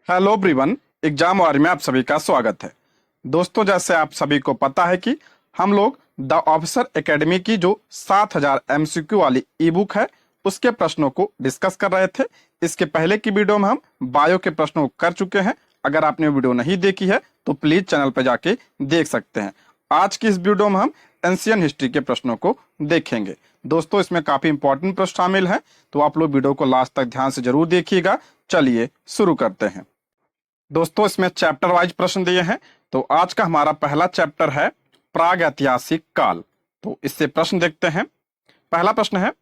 Hello everyone. Exam वार में आप सभी का स्वागत है। दोस्तों, जैसे आप सभी को पता है कि हम लोग द ऑफिसर एकेडमी की जो 7000 एमसीक्यू वाली ई बुक है उसके प्रश्नों को डिस्कस कर रहे थे। इसके पहले की वीडियो में हम बायो के प्रश्नों को कर चुके हैं। अगर आपने वीडियो नहीं देखी है तो प्लीज चैनल पर जाके देख सकते हैं। आज की इस वीडियो में हम एंशियन हिस्ट्री के प्रश्नों को देखेंगे। दोस्तों, इसमें काफी इंपॉर्टेंट प्रश्न शामिल हैं, तो आप लोग वीडियो को लास्ट तक ध्यान से जरूर देखिएगा। चलिए शुरू करते हैं। दोस्तों, इसमें चैप्टर वाइज प्रश्न दिए हैं। तो आज का हमारा पहला चैप्टर है प्राग ऐतिहासिक काल। तो इससे प्रश्न देखते हैं। पहला प्रश्न है,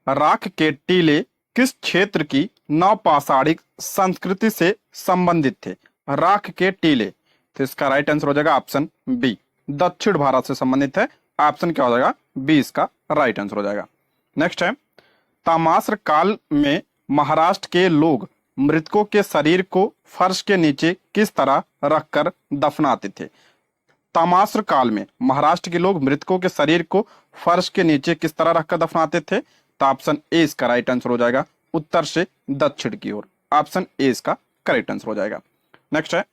राख के टीले किस क्षेत्र की नवपाषाणिक संस्कृति से संबंधित थे? राख के टीले, तो इसका राइट आंसर हो जाएगा ऑप्शन बी, दक्षिण भारत से संबंधित है। ऑप्शन क्या हो जाएगा? बी इसका राइट आंसर हो जाएगा। नेक्स्ट है, तामाश्र काल में महाराष्ट्र के लोग मृतकों के शरीर को फर्श के नीचे किस तरह रखकर दफनाते थे? तामाश्र काल में महाराष्ट्र के लोग मृतकों के शरीर को फर्श के नीचे किस तरह रखकर दफनाते थे? तो ऑप्शन ए इसका राइट आंसर हो जाएगा, उत्तर से दक्षिण की ओर। ऑप्शन ए इसका करेक्ट आंसर हो जाएगा। नेक्स्ट है,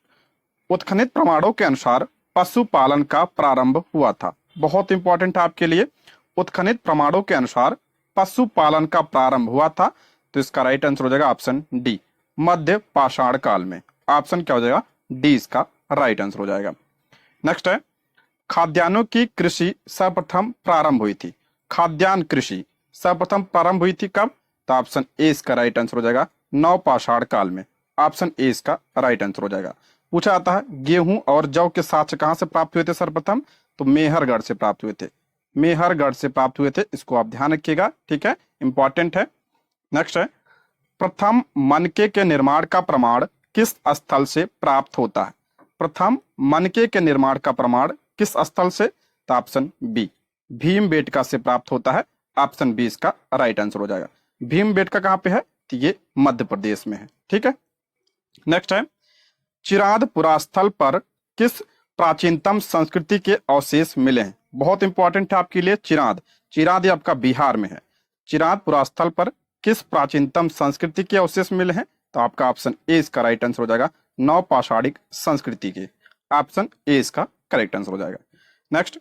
उत्खनित प्रमाणों के अनुसार पशुपालन का प्रारंभ हुआ था। बहुत इंपॉर्टेंट है आपके लिए। उत्खनित प्रमाणों के अनुसार पशुपालन का प्रारंभ हुआ था, तो इसका राइट आंसर हो जाएगा ऑप्शन डी, मध्य पाषाण काल में। ऑप्शन क्या हो जाएगा? डी इसका राइट आंसर हो जाएगा। नेक्स्ट है, खाद्यान्नों की कृषि सर्वप्रथम प्रारंभ हुई थी। खाद्यान्न कृषि सर्वप्रथम प्रारंभ हुई थी कब? तो ऑप्शन ए इसका राइट आंसर हो जाएगा, नवपाषाण काल में। ऑप्शन ए इसका राइट आंसर हो जाएगा। पूछा जाता है, गेहूं और जौ के साक्ष्य कहां से प्राप्त हुए थे सर्वप्रथम? तो मेहरगढ़ से प्राप्त हुए थे। मेहरगढ़ से प्राप्त हुए थे, इसको आप ध्यान रखिएगा, ठीक है, इंपॉर्टेंट है। नेक्स्ट है, प्रथम मनके के निर्माण का प्रमाण किस स्थल से प्राप्त होता है? प्रथम मनके के निर्माण का प्रमाण किस स्थल से? तो ऑप्शन बी, भीमबेटका से प्राप्त होता है। ऑप्शन बी इसका राइट आंसर हो जाएगा। भीमबेटका कहाँ पे है? तो ये मध्य प्रदेश में है, ठीक है। नेक्स्ट है, चिराद पुरास्थल पर किस प्राचीनतम संस्कृति के अवशेष मिले हैं? बहुत इंपॉर्टेंट है आपके लिए। चिराद, चिराद ये आपका बिहार में है। चिराद पुरास्थल पर किस प्राचीनतम संस्कृति के अवशेष मिले हैं? तो आपका ऑप्शन ए इसका राइट आंसर हो जाएगा, नवपाषाणिक संस्कृति के। ऑप्शन ए इसका करेक्ट आंसर हो जाएगा। नेक्स्ट,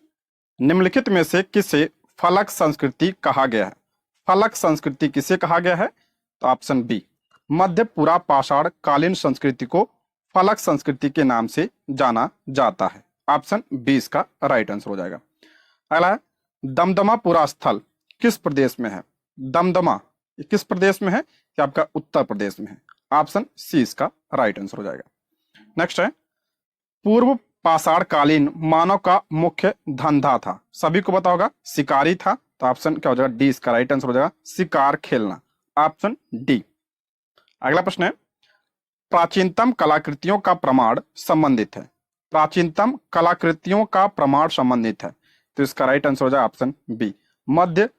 निम्नलिखित में से किसे फलक संस्कृति कहा गया है? फलक संस्कृति किसे कहा गया है? तो ऑप्शन बी, मध्य पुरा पाषाण कालीन संस्कृति को फलक संस्कृति के नाम से जाना जाता है। ऑप्शन बी इसका राइट आंसर हो जाएगा। अगला है, दमदमा पुरा स्थल किस प्रदेश में है? दमदमा किस प्रदेश में है? कि आपका उत्तर प्रदेश में है। ऑप्शन सी इसका राइट आंसर हो जाएगा। नेक्स्ट है, पूर्व पाषाण कालीन मानव का मुख्य धंधा था। सभी को पता होगा, शिकारी था। तो ऑप्शन क्या हो जाएगा? डी इसका राइट आंसर हो जाएगा, शिकार खेलना। Option D. अगला प्रश्न है, प्राचीनतम कलाकृतियों का प्रमाण संबंधित है। प्राचीनतम कलाकृतियों का प्रमाण संबंधित है, तो इसका राइट आंसर हो जाएगा ऑप्शन बी, मध्य।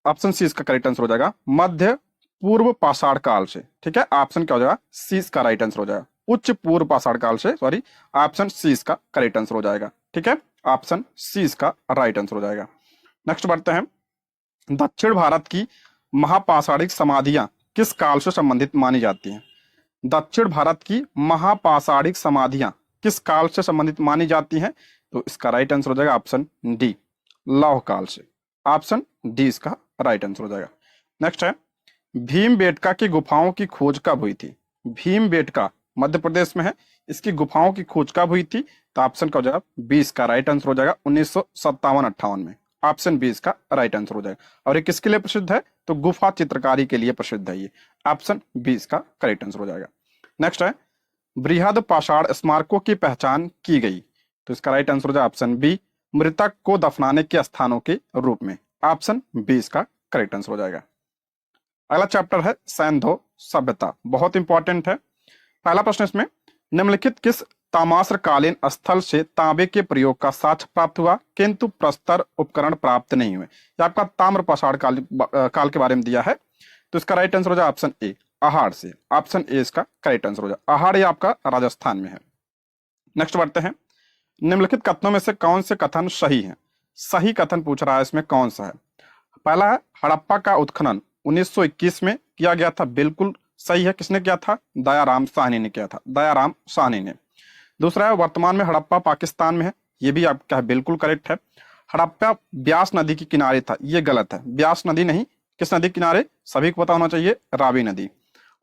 ऑप्शन सी इसका करेक्ट आंसर हो जाएगा, मध्य पूर्व पाषाण काल से, ठीक है। ऑप्शन क्या हो जाएगा? सी इसका राइट आंसर हो जाएगा, उच्च पूर्व पाषाण काल से, सॉरी। ऑप्शन सी इसका करेक्ट आंसर हो जाएगा, ठीक है। ऑप्शन सी इसका राइट आंसर हो जाएगा। नेक्स्ट बढ़ते हैं, दक्षिण भारत की महापाषाणिक समाधियां किस काल से संबंधित मानी जाती हैं? दक्षिण भारत की महापाषाणिक समाधियां किस काल से संबंधित मानी जाती हैं? तो इसका राइट आंसर हो जाएगा ऑप्शन डी, लौह काल से। ऑप्शन डी इसका राइट आंसर हो जाएगा। नेक्स्ट है, भीमबेटका की गुफाओं की खोज कब हुई थी? भीमबेटका मध्य प्रदेश में है, इसकी गुफाओं की खोज कब हुई थी? तो ऑप्शन क्या हो जाएगा? बी इसका राइट आंसर हो जाएगा, 1957-58 में। ऑप्शन बी इसका राइट आंसर हो जाएगा। और ये किसके लिए प्रसिद्ध है? तो गुफा चित्रकारी के लिए प्रसिद्ध है ये। ऑप्शन बी इसका करेक्ट आंसर हो जाएगा। नेक्स्ट है, बृहद पाषाण स्मारकों की पहचान की गई, तो इसका राइट आंसर हो जाएगा ऑप्शन बी, मृतक को दफनाने के स्थानों के रूप में। ऑप्शन बी इसका करेक्ट आंसर हो जाएगा। अगला चैप्टर है सैंधो सभ्यता, बहुत इंपॉर्टेंट है। पहला प्रश्न इसमें, निम्नलिखित किस तामाश्र कालीन स्थल से तांबे के प्रयोग का साक्ष्य प्राप्त हुआ किंतु प्रस्तर उपकरण प्राप्त नहीं हुए? ये आपका ताम्र पाषाण काल के बारे में दिया है, तो इसका राइट आंसर हो जाए ऑप्शन ए, अहाड़ से। ऑप्शन ए इसका करेक्ट आंसर हो जाए, अहाड़ ये आपका राजस्थान में है। नेक्स्ट बढ़ते हैं, निम्नलिखित कथनों में से कौन से कथन सही है? सही कथन पूछ रहा है, इसमें कौन सा है? पहला है, हड़प्पा का उत्खनन 1921 में किया गया था, बिल्कुल सही है। किसने किया था? दयाराम साहनी ने किया था, दयाराम साहनी ने। दूसरा है वर्तमान में हड़प्पा पाकिस्तान में है, ये भी आपका है, बिल्कुल करेक्ट है। हड़प्पा ब्यास नदी के किनारे था, ये गलत है। ब्यास नदी नहीं, किस नदी के किनारे? सभी को पता होना चाहिए, रावी नदी।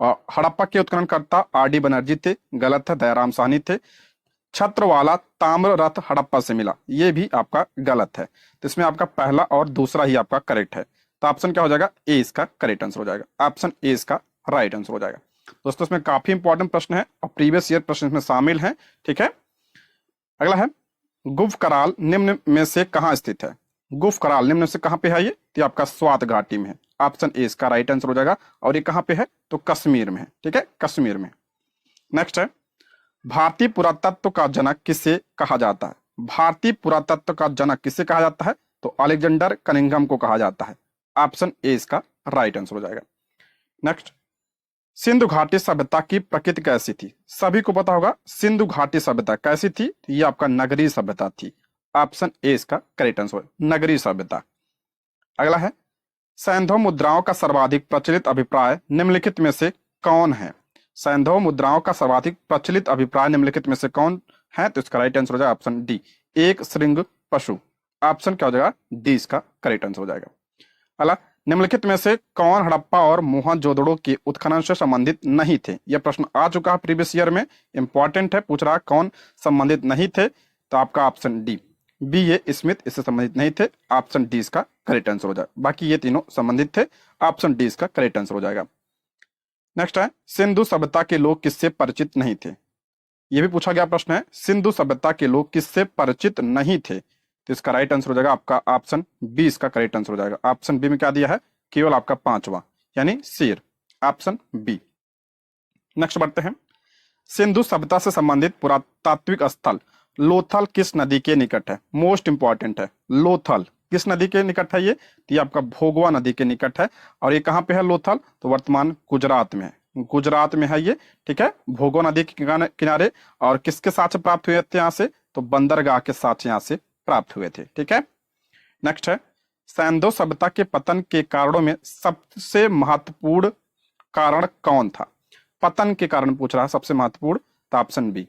और हड़प्पा के उत्खननकर्ता आर.डी. बनर्जी थे, गलत है, दयाराम साहनी थे। छत्रवाला ताम्र रथ हड़प्पा से मिला, ये भी आपका गलत है। तो इसमें आपका पहला और दूसरा ही आपका करेक्ट है। तो ऑप्शन क्या हो जाएगा? ए इसका करेक्ट आंसर हो जाएगा। ऑप्शन ए इसका राइट आंसर हो जाएगा। दोस्तों इसमें काफी इंपॉर्टेंट प्रश्न है और प्रीवियस ईयर प्रश्न इसमें शामिल है। ठीक है, अगला है गुफ कराल निम्न में से कहां स्थित है? गुफ कराल निम्न में से कहां पे है? ये तो आपका स्वात घाटी में है। ऑप्शन ए इसका राइट आंसर हो जाएगा। और ये कहां पे है? तो कश्मीर में है। ठीक है, कश्मीर में। नेक्स्ट है भारतीय पुरातत्व का जनक किसे कहा जाता है? भारतीय पुरातत्व का जनक किसे कहा जाता है? तो अलेक्जेंडर कनिंघम को कहा जाता है। ऑप्शन ए इसका राइट आंसर हो जाएगा। नेक्स्ट, सिंधु घाटी सभ्यता की प्रकृति कैसी थी? सभी को पता होगा सिंधु घाटी सभ्यता कैसी थी? ये आपका नगरीय सभ्यता थी। ऑप्शन ए इसका करेक्ट आंसर, नगरीय सभ्यता। अगला है सैंधव मुद्राओं का सर्वाधिक प्रचलित अभिप्राय निम्नलिखित में से कौन है? सैंधव मुद्राओं का सर्वाधिक प्रचलित अभिप्राय निम्नलिखित में से कौन है? तो इसका राइट आंसर हो जाएगा ऑप्शन डी, एक श्रृंग पशु। ऑप्शन क्या हो जाएगा? डी इसका करेक्ट आंसर हो जाएगा। अगला, निम्नलिखित में से कौन हड़प्पा और मोहनजोदड़ो के उत्खनन से संबंधित नहीं थे? यह प्रश्न आ चुका है प्रीवियस ईयर में, इंपॉर्टेंट है, पूछ रहा है कौन संबंधित नहीं थे। तो आपका option D, B A Smith इससे संबंधित नहीं थे। ऑप्शन डी इसका करेक्ट आंसर हो जाएगा। बाकी ये तीनों संबंधित थे। ऑप्शन डी इसका करेक्ट आंसर हो जाएगा। नेक्स्ट है सिंधु सभ्यता के लोग किससे परिचित नहीं थे? यह भी पूछा गया प्रश्न है, सिंधु सभ्यता के लोग किससे परिचित नहीं थे? तो इसका राइट आंसर हो जाएगा आपका ऑप्शन बी इसका करेक्ट आंसर हो जाएगा। ऑप्शन बी में क्या दिया है? केवल आपका पांचवा यानी शेर। Option B. नेक्स्ट बढ़ते हैं, सिंधु सभ्यता से संबंधित पुरातात्विक स्थल लोथल किस नदी के निकट है? मोस्ट इंपॉर्टेंट है, लोथल किस नदी के निकट है? ये आपका भोगवा नदी के निकट है। और ये कहाँ पे है लोथल? तो वर्तमान गुजरात में है, गुजरात में है ये। ठीक है, भोगवा नदी के किनारे। और किसके साथ प्राप्त हुए थे यहाँ से? तो बंदरगाह के साथ यहाँ से प्राप्त हुए थे। ठीक है, नेक्स्ट है सैंधव सभ्यता के पतन के कारणों में सबसे महत्वपूर्ण कारण कौन था? पतन के कारण पूछ रहा है सबसे महत्वपूर्ण। तो ऑप्शन बी,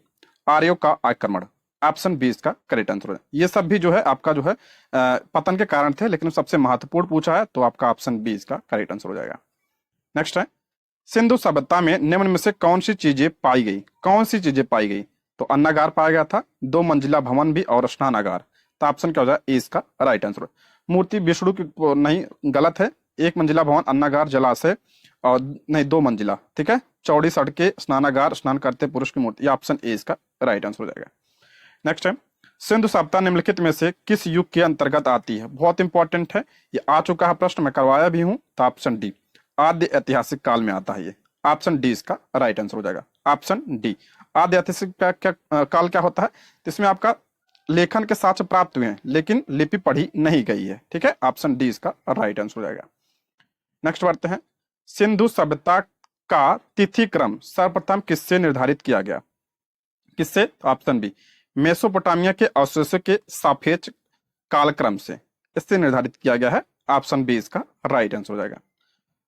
आर्यों का आक्रमण। ऑप्शन बी इसका करेक्ट आंसर है। ये सब भी जो है आपका जो है पतन के कारण थे, लेकिन सबसे महत्वपूर्ण पूछा है, तो आपका ऑप्शन बी इसका करेक्ट आंसर हो जाएगा। नेक्स्ट है सिंधु सभ्यता में निम्न में से कौन सी चीजें पाई गई? कौन सी चीजें पाई गई? तो अन्नागार पाया गया था, 2 मंजिला भवन भी और स्नानागार। तो ऑप्शन क्या हो जाएगा? ए इसका राइट आंसर। मूर्ति विष्णु की नहीं, गलत है। 1 मंजिला भवन, अन्नागार, जलाशय और नहीं 2 मंजिला। ठीक है, चौड़ी सड़कें, स्नानागार, स्नान करते पुरुष की मूर्ति। ऑप्शन ए इसका राइट आंसर हो जाएगा। नेक्स्ट है सिंधु सभ्यता निम्नलिखित में से किस युग के अंतर्गत आती है? बहुत इंपॉर्टेंट है, ये आ चुका है प्रश्न, मैं करवाया भी हूं। तो ऑप्शन डी, आद्य ऐतिहासिक काल में आता है ये। ऑप्शन डी इसका राइट आंसर हो जाएगा। ऑप्शन डी, आद्य ऐतिहासिक काल क्या होता है? इसमें आपका लेखन के साक्ष्य प्राप्त हुए हैं, लेकिन लिपि पढ़ी नहीं गई है। ठीक है, ऑप्शन डी इसका राइट आंसर हो जाएगा। नेक्स्ट बढ़ते हैं, सिंधु सभ्यता का तिथि क्रम सर्वप्रथम किससे निर्धारित किया गया? किससे? ऑप्शन बी, मेसोपोटामिया के अवशेषों के सापेक्ष कालक्रम से, इससे निर्धारित किया गया है। ऑप्शन बी इसका राइट आंसर हो जाएगा।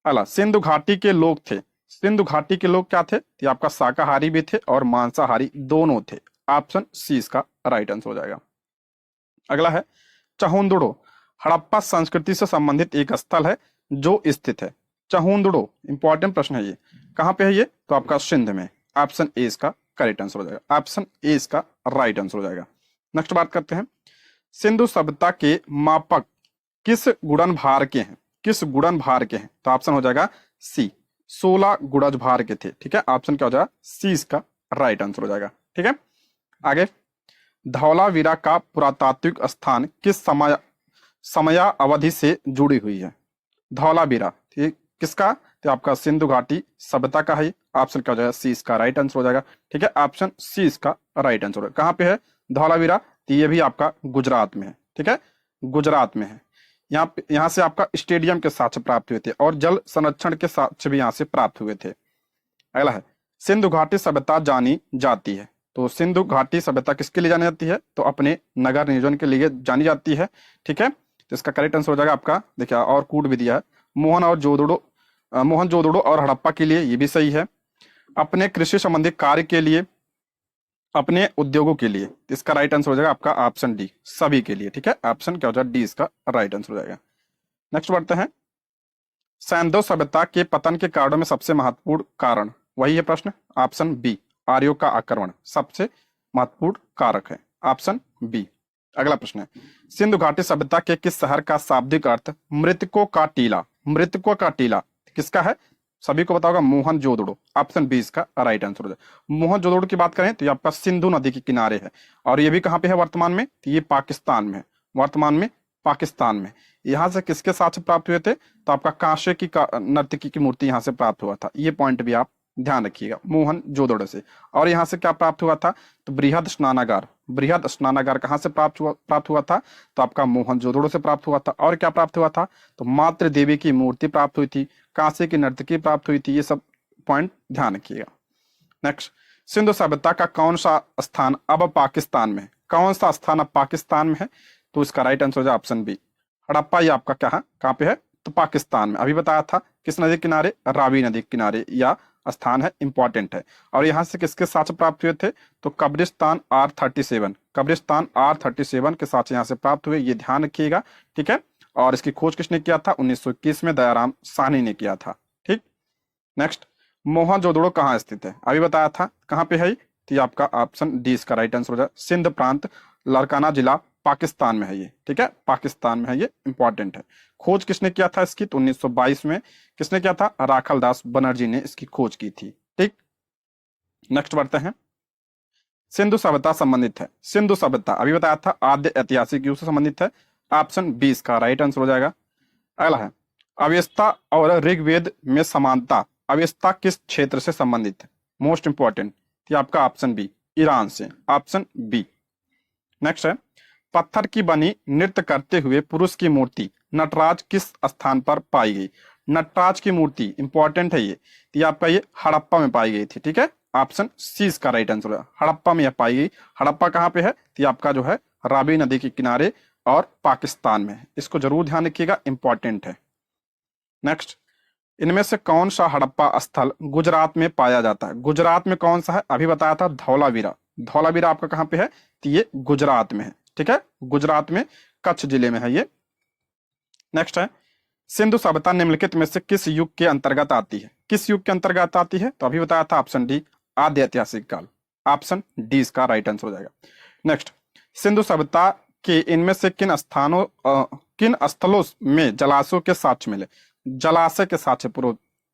अगला, सिंधु घाटी के लोग थे, सिंधु घाटी के लोग क्या थे? ये आपका शाकाहारी भी थे और मांसाहारी दोनों थे। ऑप्शन सी इसका राइट आंसर हो जाएगा। अगला है चहुंदड़ो हड़प्पा संस्कृति से संबंधित एक स्थल है जो स्थित है। चहुंदड़ो इंपॉर्टेंट प्रश्न है, ये कहां पे है? ये तो आपका सिंध में। ऑप्शन ए इसका करेक्ट आंसर हो जाएगा। ऑप्शन ए इसका राइट आंसर हो जाएगा। नेक्स्ट बात करते हैं, सिंधु सभ्यता के मापक किस गुणन भार के हैं? किस गुणन भार के हैं? तो ऑप्शन हो जाएगा सी, 16 गुणज भार के थे। ठीक है, ऑप्शन क्या हो जाएगा? सी इसका राइट आंसर हो जाएगा। ठीक है, आगे, धौलावीरा का पुरातात्विक स्थान किस समय अवधि से जुड़ी हुई है? धौलावीरा ठीक किसका? तो आपका सिंधु घाटी सभ्यता का है। ऑप्शन क्या हो जाएगा? सी इसका राइट आंसर हो जाएगा। ठीक है, ऑप्शन सी इसका राइट आंसर है। कहां पे है धौलावीरा? तो ये भी आपका गुजरात में है। ठीक है, गुजरात में है। यहाँ से आपका स्टेडियम के साक्ष्य प्राप्त हुए थे और जल संरक्षण के साक्ष्य भी यहाँ से प्राप्त हुए थे। अगला है सिंधु घाटी सभ्यता जानी जाती है। तो सिंधु घाटी सभ्यता किसके लिए जानी जाती है? तो अपने नगर नियोजन के लिए जानी जाती है। ठीक है, तो इसका करेक्ट आंसर हो जाएगा आपका, देखिए और कूट भी दिया है, मोहन और जोदड़ो मोहनजोदड़ो और हड़प्पा के लिए, ये भी सही है। अपने कृषि संबंधी कार्य के लिए, अपने उद्योगों के लिए, इसका राइट आंसर हो जाएगा आपका ऑप्शन डी, सभी के लिए। ठीक है, ऑप्शन क्या हो जाएगा, डी इसका राइट आंसर हो जाएगा। नेक्स्ट बढ़ते हैं, सैंधव सभ्यता के पतन के कारणों में सबसे महत्वपूर्ण कारण, वही है प्रश्न, ऑप्शन बी, आर्यों का आक्रमण सबसे महत्वपूर्ण कारक है, ऑप्शन बी। अगला प्रश्न है, सिंधु घाटी सभ्यता के किस शहर का शाब्दिक अर्थ मृतकों का टीला, मृतकों का टीला किसका है, सभी को पता होगा, मोहनजोदड़ो, ऑप्शन बी इसका राइट आंसर हो जाएगा। मोहनजोदड़ो की बात करें तो ये आपका सिंधु नदी के किनारे है, और ये भी कहाँ पे है वर्तमान में, तो ये पाकिस्तान में है, वर्तमान में पाकिस्तान में। यहाँ से किसके साथ प्राप्त हुए थे, तो आपका कांसे की नर्तकी की मूर्ति यहाँ से प्राप्त हुआ था, ये पॉइंट भी आप ध्यान रखिएगा, मोहनजोदड़ो से। और यहाँ से क्या प्राप्त हुआ था, तो बृहद स्नानागार, बृहद स्नानागार कहाँ से प्राप्त हुआ था, तो आपका मोहनजोदड़ो से प्राप्त हुआ था। और क्या प्राप्त हुआ था, तो मातृ देवी की मूर्ति प्राप्त हुई थी, कांसे की नर्तकी प्राप्त हुई थी, ये सब पॉइंट ध्यान रखिएगा। नेक्स्ट, सिंधु सभ्यता का कौन सा स्थान अब पाकिस्तान में, कौन सा स्थान अब पाकिस्तान में है, तो इसका राइट आंसर हो जाए ऑप्शन बी, हड़प्पा। ये आपका क्या है, कहाँ पे है, तो पाकिस्तान में। अभी बताया था किस नदी के किनारे, रावी नदी के किनारे या स्थान है, इंपॉर्टेंट है। और यहाँ से किसके साक्ष्य प्राप्त हुए थे, तो कब्रिस्तान R37, कब्रिस्तान R37 के साक्ष्य यहाँ से प्राप्त हुए, ये ध्यान रखिएगा। ठीक है, और इसकी खोज किसने किया था, 1921 में दयाराम साहनी ने किया था। ठीक, नेक्स्ट, मोहनजोदड़ो कहाँ स्थित है, अभी बताया था कहाँ पे है, तो ये आपका ऑप्शन डी इसका राइट आंसर हो जाए, सिंध प्रांत, लारकाना जिला, पाकिस्तान में है ये। ठीक है, पाकिस्तान में है ये, इंपॉर्टेंट है। खोज किसने किया था इसकी, तो 1922 में किसने किया था, राखल दास बनर्जी ने इसकी खोज की थी। ठीक, नेक्स्ट बढ़ते हैं, सिंधु सभ्यता संबंधित है, सिंधु सभ्यता अभी बताया था आद्य ऐतिहासिक युग से संबंधित है, ऑप्शन बी इसका राइट आंसर हो जाएगा। अगला है, अवेस्ता और ऋग्वेद में समानता, अवेस्ता किस क्षेत्र से संबंधित है, मोस्ट इंपॉर्टेंट, ये आपका ऑप्शन बी, ईरान से, ऑप्शन बी। नेक्स्ट है, पत्थर की बनी नृत्य करते हुए पुरुष की मूर्ति नटराज किस स्थान पर पाई गई, नटराज की मूर्ति इंपॉर्टेंट है ये, तो ये आपका ये हड़प्पा में पाई गई थी। ठीक है, ऑप्शन सी इसका राइट आंसर है, हड़प्पा में यह पाई गई। हड़प्पा कहाँ पे है, तो ये आपका जो है रावी नदी के किनारे और पाकिस्तान में है, इसको जरूर ध्यान रखिएगा, इंपॉर्टेंट है। नेक्स्ट, इनमें से कौन सा हड़प्पा स्थल गुजरात में पाया जाता है, गुजरात में कौन सा है, अभी बताया था धौलावीरा, धौलावीरा आपका कहाँ पे है, तो ये गुजरात में है। ठीक है, गुजरात में कच्छ जिले में है ये। नेक्स्ट है, सिंधु सभ्यता निम्नलिखित में से किस युग के अंतर्गत आती है, किस युग के अंतर्गत आती है, तो अभी बताया था ऑप्शन डी, आद्य ऐतिहासिक काल, ऑप्शन डी इसका राइट आंसर हो जाएगा। नेक्स्ट, सिंधु सभ्यता के इनमें से किन स्थलों में जलाशयों के साक्ष्य मिले, जलाशय के साक्ष्य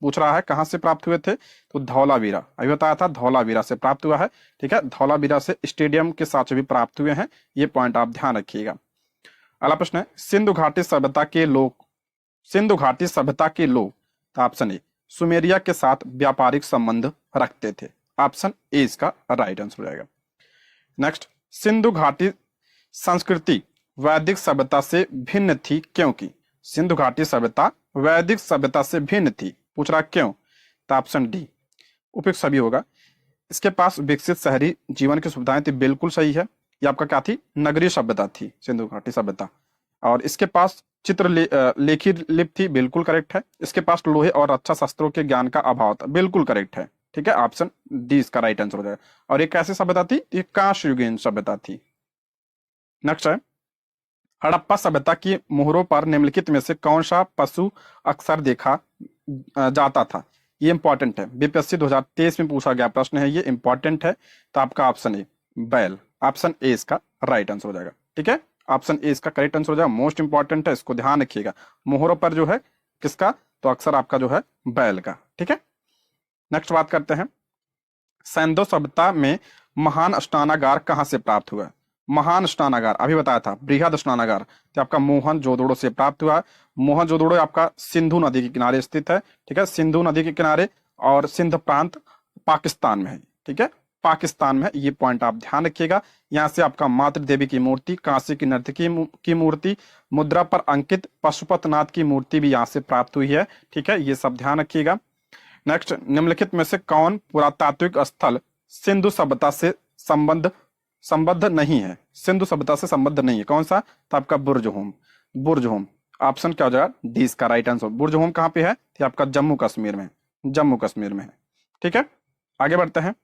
पूछ रहा है, कहां से प्राप्त हुए थे, तो धौलावीरा, अभी बताया था धौलावीरा से प्राप्त हुआ है। ठीक है, धौलावीरा से स्टेडियम के साक्ष्य भी प्राप्त हुए हैं, ये पॉइंट आप ध्यान रखिएगा। अगला प्रश्न है, सिंधु घाटी सभ्यता के लोग, सिंधु घाटी सभ्यता के लोग, तो ऑप्शन ए, सुमेरिया के साथ व्यापारिक संबंध रखते थे, ऑप्शन ए इसका राइट आंसर हो जाएगा। नेक्स्ट, सिंधु घाटी संस्कृति वैदिक सभ्यता से भिन्न थी क्योंकि, सिंधु घाटी सभ्यता वैदिक सभ्यता से भिन्न थी, पूछ रहा क्यों, तो ऑप्शन डी, उपयुक्त सभी होगा। इसके पास विकसित शहरी जीवन की सुविधाएं थी, बिल्कुल सही है, ये आपका क्या थी, नगरीय सभ्यता थी सिंधु घाटी सभ्यता। और इसके पास लेखी लिपि थी, बिल्कुल करेक्ट है। इसके पास लोहे और रक्षा शस्त्रों के ज्ञान का अभाव था, बिल्कुल करेक्ट है। ठीक है, ऑप्शन डी इसका राइट आंसर हो जाएगा। और ये कैसी सभ्यता थी, ये कांस्य युगीन सभ्यता थी। नेक्स्ट है, हड़प्पा सभ्यता की मोहरों पर निम्नलिखित में से कौन सा पशु अक्सर देखा जाता था, ये इंपॉर्टेंट है, बीपीएससी 2023 में पूछा गया प्रश्न है, ये इंपॉर्टेंट है। तो आपका ऑप्शन ए, बैल, ऑप्शन ए इसका राइट आंसर हो जाएगा। ठीक है, ऑप्शन ए इसका करेक्ट आंसर हो जाएगा, मोस्ट इंपॉर्टेंट है, इसको ध्यान रखिएगा। मोहरों पर जो है किसका, तो अक्सर आपका जो है बैल का। ठीक है, नेक्स्ट बात करते हैं, सैंधव सभ्यता में महान स्नानागार कहां से प्राप्त हुआ, महान स्नानागार अभी बताया था बृहद स्नानागार, तो आपका मोहनजोदड़ो से प्राप्त हुआ। मोहनजोदड़ो आपका सिंधु नदी के किनारे स्थित है। ठीक है, सिंधु नदी के किनारे, और सिंध प्रांत पाकिस्तान में है। ठीक है, पाकिस्तान में, ये पॉइंट आप ध्यान रखिएगा। यहाँ से आपका मातृ देवी की मूर्ति, कांसे की नर्तकी की मूर्ति, मुद्रा पर अंकित पशुपतनाथ की मूर्ति भी यहाँ से प्राप्त हुई है। ठीक है, ये सब ध्यान रखिएगा। नेक्स्ट, निम्नलिखित में से कौन पुरातात्विक स्थल सिंधु सभ्यता से संबद्ध नहीं है, सिंधु सभ्यता से संबद्ध नहीं है, कौन सा, तो आपका बुर्ज होम, बुर्ज होम, ऑप्शन क्या हो जाएगा, डी इसका राइट आंसर। बुर्ज होम कहाँ पे है, ये आपका जम्मू कश्मीर में, जम्मू कश्मीर में है। ठीक है, आगे बढ़ते हैं।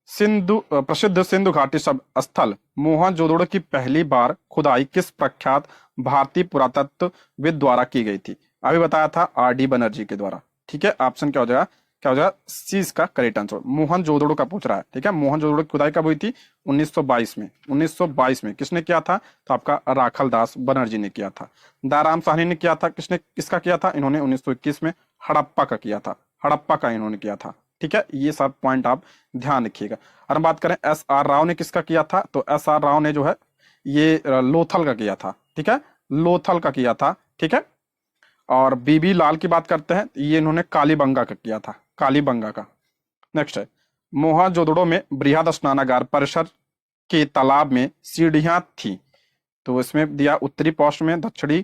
प्रसिद्ध सिंधु घाटी सब स्थल मोहनजोदड़ो की पहली बार खुदाई किस प्रख्यात भारतीय पुरातत्वविद द्वारा की गई थी? अभी बताया था R D बनर्जी के द्वारा। ठीक है, ऑप्शन क्या हो जाएगा, क्या हो जाएगा, सी इसका करेक्ट आंसर। मोहनजोदड़ो का पूछ रहा है। ठीक है, मोहनजोदड़ो की खुदाई कब हुई थी? 1922 में। 1922 में किसने किया था? तो आपका राखल दास बनर्जी ने किया था। दाराम साहनी ने किया था। किसने किसका किया था? इन्होंने 1921 में हड़प्पा का किया था। हड़प्पा का इन्होंने किया था। ठीक है, ये सब पॉइंट आप ध्यान रखिएगा। और हम बात करें SR राव ने किसका किया था, तो SR राव ने जो है ये लोथल का किया था। ठीक है, लोथल का किया था। ठीक है, और BB लाल की बात करते हैं, ये इन्होंने कालीबंगा का किया था, कालीबंगा का। नेक्स्ट है, मोहनजोदड़ो में बृहद स्नानागार परिसर के तालाब में सीढ़ियां थी, तो इसमें दिया उत्तरी पौष में, दक्षिणी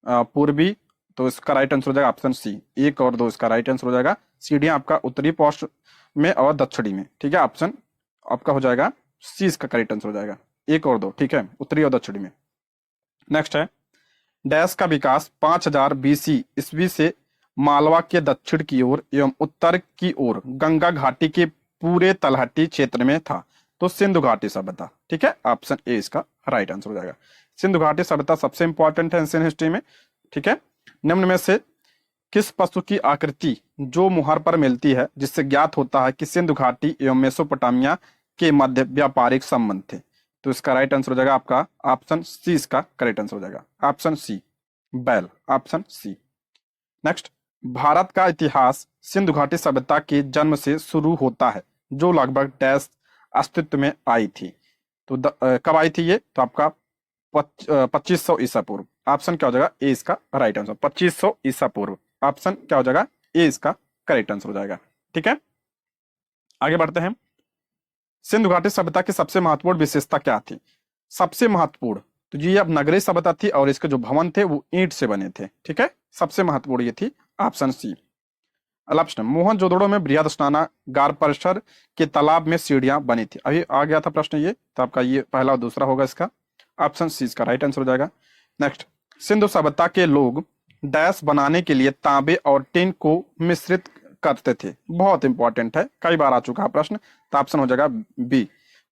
पूर्वी, तो इसका राइट आंसर हो जाएगा ऑप्शन सी। 1 और 2 इसका राइट आंसर हो जाएगा। सीढ़ियां आपका उत्तरी पौष में और दक्षिणी में। ठीक है, ऑप्शन आपका हो जाएगा सी, इसका करेक्ट आंसर हो जाएगा। 1 और 2, ठीक है, उत्तरी और दक्षिणी में। नेक्स्ट है, डैश का विकास 5000 BC ईस्वी से मालवा के दक्षिण की ओर एवं उत्तर की ओर गंगा घाटी के पूरे तलहटी क्षेत्र में था, तो सिंधु घाटी सभ्यता। ठीक है, ऑप्शन ए इसका राइट आंसर हो जाएगा। सिंधु घाटी सभ्यता सबसे इंपॉर्टेंट है एंशियंट हिस्ट्री में। ठीक है, निम्न में से किस पशु की आकृति जो मुहर पर मिलती है जिससे ज्ञात होता है कि सिंधु घाटी एवं मेसोपोटामिया के मध्य व्यापारिक संबंध थे? तो इसका राइट आंसर हो जाएगा आपका ऑप्शन सी, इसका करेक्ट आंसर हो जाएगा ऑप्शन सी, बैल, ऑप्शन सी। नेक्स्ट, भारत का इतिहास सिंधु घाटी सभ्यता के जन्म से शुरू होता है जो लगभग डैश अस्तित्व में आई थी, तो कब आई थी ये? तो आपका 2500 ईसा पूर्व। ऑप्शन क्या हो जाएगा, ए इसका राइट आंसर, 2500 ईसा पूर्व। ऑप्शन क्या हो जाएगा, ए इसका करेक्ट आंसर हो जाएगा। ठीक है, आगे बढ़ते हैं। सिंधु घाटी सभ्यता की सबसे महत्वपूर्ण विशेषता क्या थी? सबसे महत्वपूर्ण, तो ये अब नगरीय सभ्यता थी और इसके जो भवन थे वो ईंट से बने थे। ठीक है, सबसे महत्वपूर्ण ये थी, ऑप्शन सी। अगला प्रश्न, मोहनजोदड़ो में बृहद स्नानागार परिसर के तालाब में सीढ़ियां बनी थी। अभी आ गया था प्रश्न ये, तो आपका ये पहला और दूसरा होगा इसका, ऑप्शन सी इसका राइट आंसर हो जाएगा। नेक्स्ट, सिंधु सभ्यता के लोग डैश बनाने के लिए तांबे और टिन को मिश्रित करते थे। बहुत इंपॉर्टेंट है, कई बार आ चुका है प्रश्न, तो ऑप्शन हो जाएगा बी।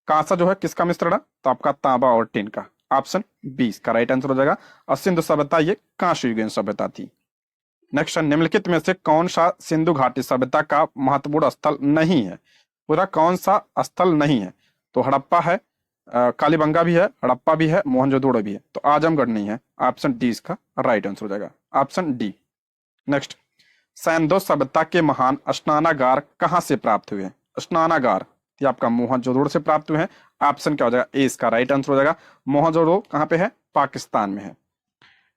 कांसा जो है किसका मिश्रण है? तो आपका तांबा और टिन का, ऑप्शन बी इसका राइट आंसर हो जाएगा। और सिंधु सभ्यता ये कांस्य युगीन सभ्यता थी। नेक्स्ट, निम्नलिखित में से कौन सा सिंधु घाटी सभ्यता का महत्वपूर्ण स्थल नहीं है? पूरा कौन सा स्थल नहीं है? तो हड़प्पा है, कालीबंगा भी है, हड़प्पा भी है, मोहनजोदड़ो भी है, तो आजमगढ़ नहीं है। ऑप्शन डी इसका राइट आंसर हो जाएगा, ऑप्शन डी। नेक्स्ट, सैंधव सभ्यता के महान स्नानागार कहाँ से प्राप्त हुए हैं? स्नानागार ये आपका मोहनजोदड़ो से प्राप्त हुए हैं। ऑप्शन क्या हो जाएगा, ए इसका राइट आंसर हो जाएगा। मोहनजोदड़ो कहाँ पे है? पाकिस्तान में है।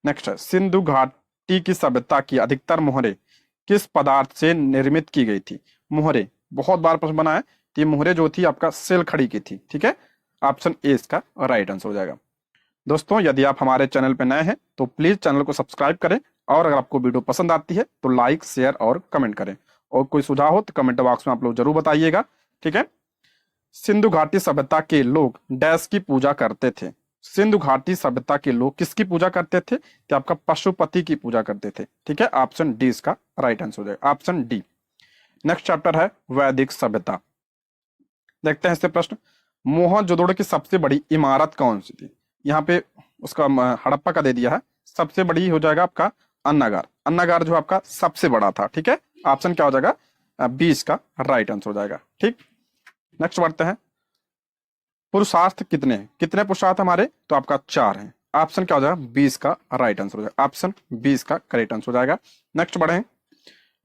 नेक्स्ट है, सिंधु घाटी की सभ्यता की अधिकतर मोहरे किस पदार्थ से निर्मित की गई थी? मोहरे, बहुत बार प्रश्न बना है, तो ये मोहरे जो थी आपका सेल खड़ी की थी। ठीक है, ऑप्शन ए इसका राइट आंसर हो जाएगा। दोस्तों, यदि आप हमारे चैनल पर नए हैं तो प्लीज चैनल को सब्सक्राइब करें, और अगर आपको वीडियो पसंद आती है तो लाइक, शेयर और कमेंट करें, और कोई सुझाव हो तो कमेंट बॉक्स में आप लोग जरूर बताइएगा। ठीक है, सिंधु घाटी सभ्यता के लोग डैश की पूजा करते थे। सिंधु घाटी सभ्यता के लोग किसकी पूजा करते थे? तो आपका पशुपति की पूजा करते थे। ठीक है, ऑप्शन डी इसका राइट आंसर हो जाएगा, ऑप्शन डी। नेक्स्ट चैप्टर है वैदिक सभ्यता। देखते हैं इससे प्रश्न, मोहनजोदड़ो की सबसे बड़ी इमारत कौन सी थी? यहाँ पे उसका हड़प्पा का दे दिया है, सबसे बड़ी हो जाएगा आपका अन्नागार। अन्नागार जो आपका सबसे बड़ा था। ठीक है, ऑप्शन क्या हो जाएगा, बी इसका राइट आंसर हो जाएगा। ठीक, नेक्स्ट बढ़ते हैं। पुरुषार्थ कितने कितने पुरुषार्थ हमारे? तो आपका 4 है। ऑप्शन क्या हो जाएगा, 20 का राइट आंसर हो जाएगा, ऑप्शन 20 का करेक्ट आंसर हो जाएगा। नेक्स्ट बढ़े,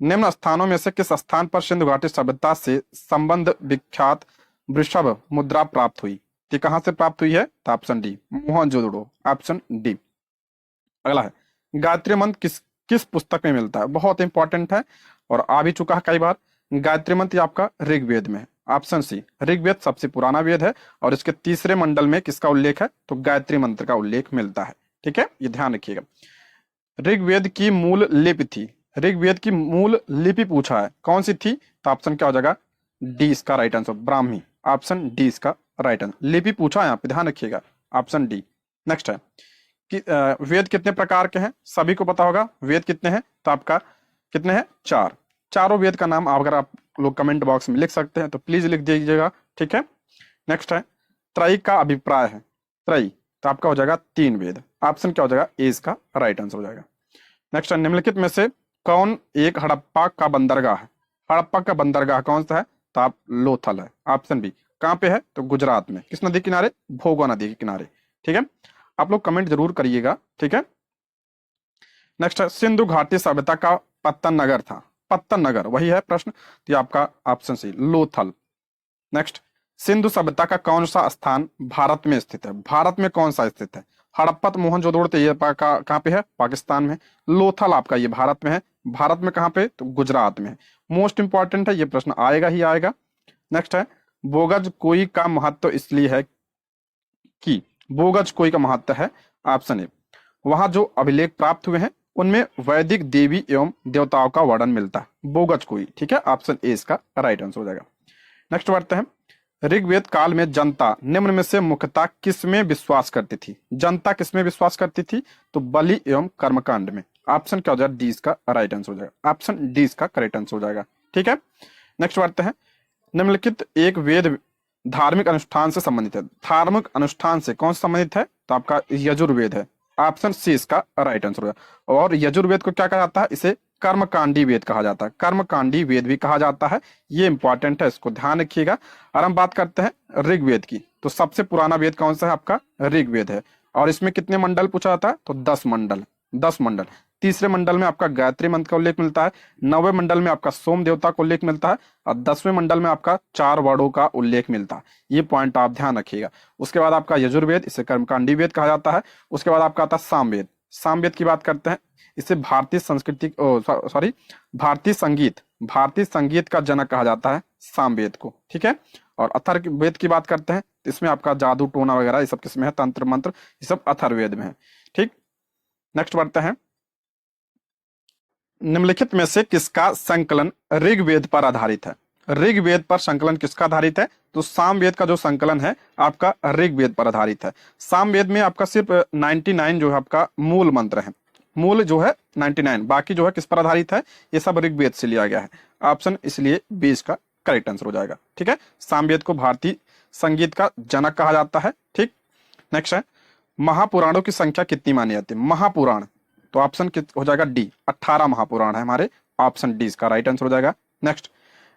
निम्न स्थानों में से किस स्थान पर सिंधु घाटी सभ्यता से संबंध विख्यात वृषभ मुद्रा प्राप्त हुई? ये कहां से प्राप्त हुई है? तो option D, Mohenjodaro, option D. अगला है, गायत्री मंत्र किस किस पुस्तक में मिलता है? बहुत इंपॉर्टेंट है और आ भी चुका है कई बार। गायत्री मंत्र आपका ऋग्वेद में है, ऑप्शन सी। ऋग्वेद सबसे पुराना वेद है और इसके तीसरे मंडल में किसका उल्लेख है? तो गायत्री मंत्र का उल्लेख मिलता है। ठीक है, ये ध्यान रखिएगा। ऋग्वेद की मूल लिपि थी, ऋग्वेद की मूल लिपि पूछा है, कौन सी थी? तो ऑप्शन क्या हो जाएगा, डी इसका right answer, Brahmi, option D इसका राइट आंसर। लिपि पूछा है यहाँ पे, ध्यान रखिएगा, ऑप्शन डी। नेक्स्ट है, वेद कितने प्रकार के हैं, सभी को पता होगा। वेद कितने हैं, तो आपका कितने हैं, 4। चारों वेद का नाम अगर आप लोग कमेंट बॉक्स में लिख सकते हैं तो प्लीज लिख दीजिएगा, ठीक है। नेक्स्ट है त्रयी का अभिप्राय है, त्रयी, तो आपका हो जाएगा 3 वेद। ऑप्शन क्या हो जाएगा, ए इसका राइट आंसर हो जाएगा। नेक्स्ट है निम्नलिखित में से कौन एक हड़प्पा का बंदरगाह है, हड़प्पा का बंदरगाह कौन सा है, तो आप लोथल है। ऑप्शन बी, कहाँ पे है, तो गुजरात में। किस नदी के किनारे, भोगवा नदी के किनारे, ठीक है। आप लोग कमेंट जरूर करिएगा, ठीक है। नेक्स्ट है सिंधु घाटी सभ्यता का पत्तन नगर था, पत्तन नगर वही है प्रश्न, तो ये आपका option C Lothal. Next, Sindhu सभ्यता का कौन सा स्थान भारत में स्थित है, भारत में कौन सा स्थित है, हड़प्पा तो मोहनजोदड़ो तो ये कहाँ पे है, पाकिस्तान में। लोथल आपका ये भारत में है, भारत में कहाँ पे, तो गुजरात में है। मोस्ट इंपॉर्टेंट है, ये प्रश्न आएगा ही आएगा। नेक्स्ट है बोगज कोई का महत्व इसलिए है कि, बोगज कोई का महत्व है, ऑप्शन ए, वहां जो अभिलेख प्राप्त हुए हैं उनमें वैदिक देवी एवं देवताओं का वर्णन मिलता है, बोगज कोई, ठीक है। ऑप्शन ए इसका राइट आंसर हो जाएगा। नेक्स्ट बढ़ते हैं, ऋग्वेद काल में जनता निम्न में से मुख्यतः किस में विश्वास करती थी, जनता किस में विश्वास करती थी, तो बलि एवं कर्मकांड में। ऑप्शन क्या हो जाएगा, डी इसका राइट आंसर हो जाएगा, ऑप्शन डी इसका करेक्ट आंसर हो जाएगा, ठीक है। नेक्स्ट बढ़ते हैं, निम्नलिखित एक वेद धार्मिक अनुष्ठान से संबंधित है, धार्मिक अनुष्ठान से कौन से संबंधित है, तो आपका यजुर्वेद है। ऑप्शन सी इसका राइट आंसर होगा। और यजुर्वेद को क्या कहा जाता है, इसे कर्मकांडी वेद कहा जाता है, कर्मकांडी वेद भी कहा जाता है, ये इंपॉर्टेंट है, इसको ध्यान रखिएगा। और हम बात करते हैं ऋग्वेद की, तो सबसे पुराना वेद कौन सा है, आपका ऋग्वेद है। और इसमें कितने मंडल पूछा जाता है, तो 10 मंडल, 10 मंडल। तीसरे मंडल में आपका गायत्री मंत्र का उल्लेख मिलता है, 9वें मंडल में आपका सोम देवता का उल्लेख मिलता है, और 10वें मंडल में आपका 4 वर्णों का उल्लेख मिलता है। ये पॉइंट आप ध्यान रखिएगा। उसके बाद आपका यजुर्वेद, इसे कर्मकांडी वेद कहा जाता है। उसके बाद आपका आता है सामवेद, सामवेद की बात करते हैं, इसे भारतीय संस्कृति सॉरी भारतीय संगीत का जनक कहा जाता है सामवेद को, ठीक है। और अथर्ववेद की बात करते हैं, इसमें आपका जादू टोना वगैरह ये सब किसमें है, तंत्र मंत्र, ये सब अथर्ववेद में है, ठीक। नेक्स्ट बढ़ते हैं, निम्नलिखित में से किसका संकलन ऋग्वेद पर आधारित है, ऋग्वेद पर संकलन किसका आधारित है, तो सामवेद का जो संकलन है आपका ऋग्वेद पर आधारित है। सामवेद में आपका सिर्फ 99 जो है आपका मूल मंत्र है, मूल जो है 99, बाकी जो है किस पर आधारित है, ये सब ऋग्वेद से लिया गया है। ऑप्शन इसलिए 20 का करेक्ट आंसर हो जाएगा, ठीक है। सामवेद को भारतीय संगीत का जनक कहा जाता है, ठीक। नेक्स्ट है महापुराणों की संख्या कितनी मानी जाती है, महापुराण, तो ऑप्शन हो जाएगा डी, 18 महापुराण है हमारे, ऑप्शन डी इसका राइट आंसर हो जाएगा। नेक्स्ट,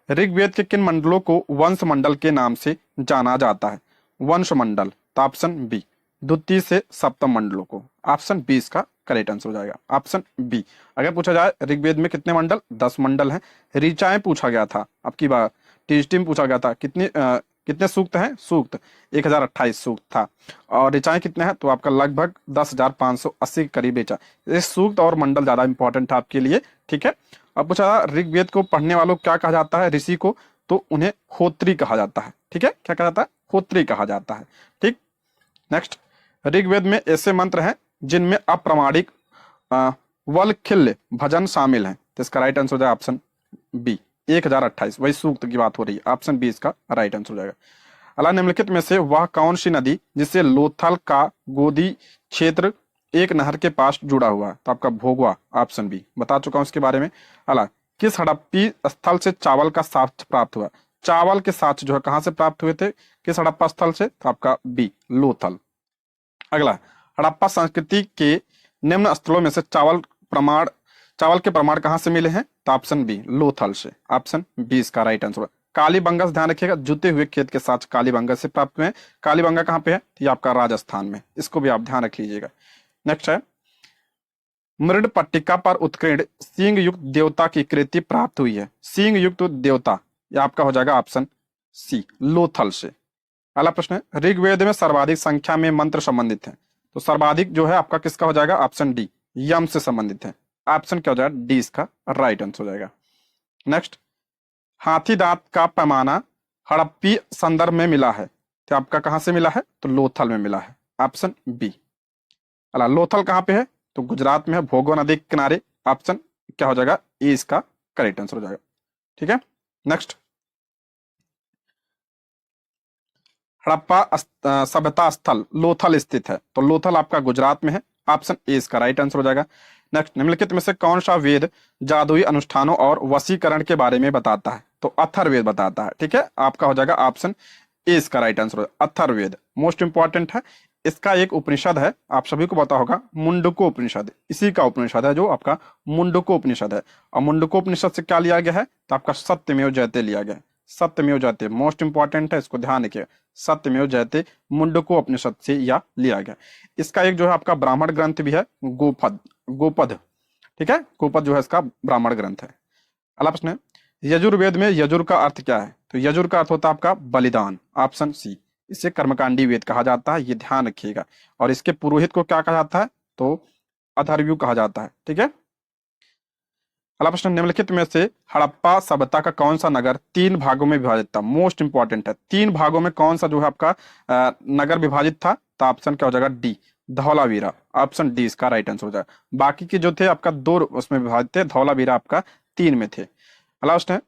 ऋग्वेद के किन मंडलों को वंश मंडल के नाम से जाना जाता है, वंश मंडल, तो ऑप्शन बी, द्वितीय से सप्तम मंडलों को, ऑप्शन बी इसका करेक्ट आंसर हो जाएगा, ऑप्शन बी। अगर पूछा जाए ऋग्वेद में कितने मंडल, 10 मंडल हैं। ऋचाएं पूछा गया था, अब की बार टीएसटी में पूछा गया था, कितने सूक्त हैं, सूक्त 1028 सूक्त था। और ऋचाएं कितने हैं, तो आपका लगभग 10,580 के करीब ऋचा। ये सूक्त और मंडल ज्यादा इंपॉर्टेंट है आपके लिए, ठीक है। अब पूछा ऋग्वेद को पढ़ने वालों को क्या कहा जाता है, ऋषि को, तो उन्हें होत्री कहा जाता है, ठीक है। क्या कहा जाता है, होत्री कहा जाता है, ठीक। नेक्स्ट, ऋग्वेद में ऐसे मंत्र हैं जिनमें अप्रामाणिक वलखिल्य भजन शामिल है, तो इसका राइट आंसर हो जाएगा ऑप्शन बी, 1028, वही सूक्त की बात हो रही है, ऑप्शन बी इसका राइट आंसर हो जाएगा। अला निम्नलिखित में से वह कौन सी नदी जिससे लोथल का गोदी क्षेत्र एक नहर के पास जुड़ा हुआ है, तो आपका भोगवा, ऑप्शन बी, बता चुका हूं इसके बारे में। अला किस हड़प्पी स्थल से चावल का साक्ष्य प्राप्त हुआ, चावल के साक्ष्य जो है कहां से प्राप्त हुए थे, किस हड़प्पा स्थल से, तो आपका बी, लोथल। अगला, हड़प्पा संस्कृति के निम्न स्थलों में से चावल के प्रमाण कहां से मिले हैं, तो ऑप्शन बी, लोथल से, ऑप्शन बी इसका राइट आंसर। कालीबंगा ध्यान रखिएगा, जुते हुए खेत के साथ कालीबंगा से प्राप्त हुए हैं। कालीबंगा कहां पे है, ये आपका राजस्थान में, इसको भी आप ध्यान रख लीजिएगा। नेक्स्ट है, मृड पट्टिका पर उत्कीर्ण सिंह युक्त देवता की कृति प्राप्त हुई है, सिंह युक्त देवता, ये आपका हो जाएगा ऑप्शन सी, लोथल से। अगला प्रश्न है, ऋग्वेद में सर्वाधिक संख्या में मंत्र संबंधित है, तो सर्वाधिक जो है आपका किसका हो जाएगा, ऑप्शन डी, यम से संबंधित है, ऑप्शन क्या हो जाएगा, डी इसका राइट आंसर हो जाएगा। नेक्स्ट, हाथी दांत का पैमाना हड़प्पी संदर्भ में मिला है, तो आपका कहां से मिला है, तो लोथल में मिला है, ऑप्शन बी। अला लोथल कहां पे है, तो गुजरात में है, भोगवा नदी के किनारे, ऑप्शन क्या हो जाएगा, ए इसका करेक्ट आंसर हो जाएगा, ठीक है। नेक्स्ट, हड़प्पा सभ्यता स्थल लोथल स्थित है, तो लोथल आपका गुजरात में है, ऑप्शन ए इसका राइट आंसर हो जाएगा। नेक्स्ट, निम्नलिखित में से कौन सा वेद जादुई अनुष्ठानों और वशीकरण के बारे में बताता है? तो अथर्ववेद बताता है। ठीक है, आपका हो जाएगा ऑप्शन ए इसका राइट आंसर होगा। अथर्ववेद मोस्ट इंपॉर्टेंट है। इसका एक उपनिषद है, आप सभी को पता होगा, मुंडको उपनिषद। इसी का उपनिषद है जो आपका मुंडको उपनिषद है। और मुंडको उपनिषद से क्या लिया गया है? तो आपका सत्यमेव जयते लिया गया। सत्यमेव जयते मोस्ट इंपॉर्टेंट है, इसको ध्यान रखिए। सत्यमेव जयते मुंडको उपनिषद से या लिया गया। इसका एक जो है आपका ब्राह्मण ग्रंथ भी है, गोपद। गोपद, ठीक है, गोपद जो है इसका ब्राह्मण ग्रंथ है। अगला प्रश्न है, यजुर्वेद में यजुर का अर्थ क्या है? तो यजुर का अर्थ होता है आपका बलिदान, ऑप्शन सी। इसे कर्मकांडी वेद कहा जाता है, ये ध्यान रखिएगा। और इसके पुरोहित को क्या कहा जाता है? तो अथर्वयु कहा जाता है। ठीक है, अगला प्रश्न, निम्नलिखित में से हड़प्पा सभ्यता का कौन सा नगर 3 भागों में विभाजित था? मोस्ट इंपॉर्टेंट है, 3 भागों में कौन सा जो है आपका नगर विभाजित था? तो ऑप्शन क्या हो जाएगा? डी, धौलावीरा। ऑप्शन डी इसका राइट आंसर हो जाएगा। बाकी के जो थे आपका 2 उसमें विभाजित थे, धौलावीरा आपका 3 में थे। अगला प्रश्न है,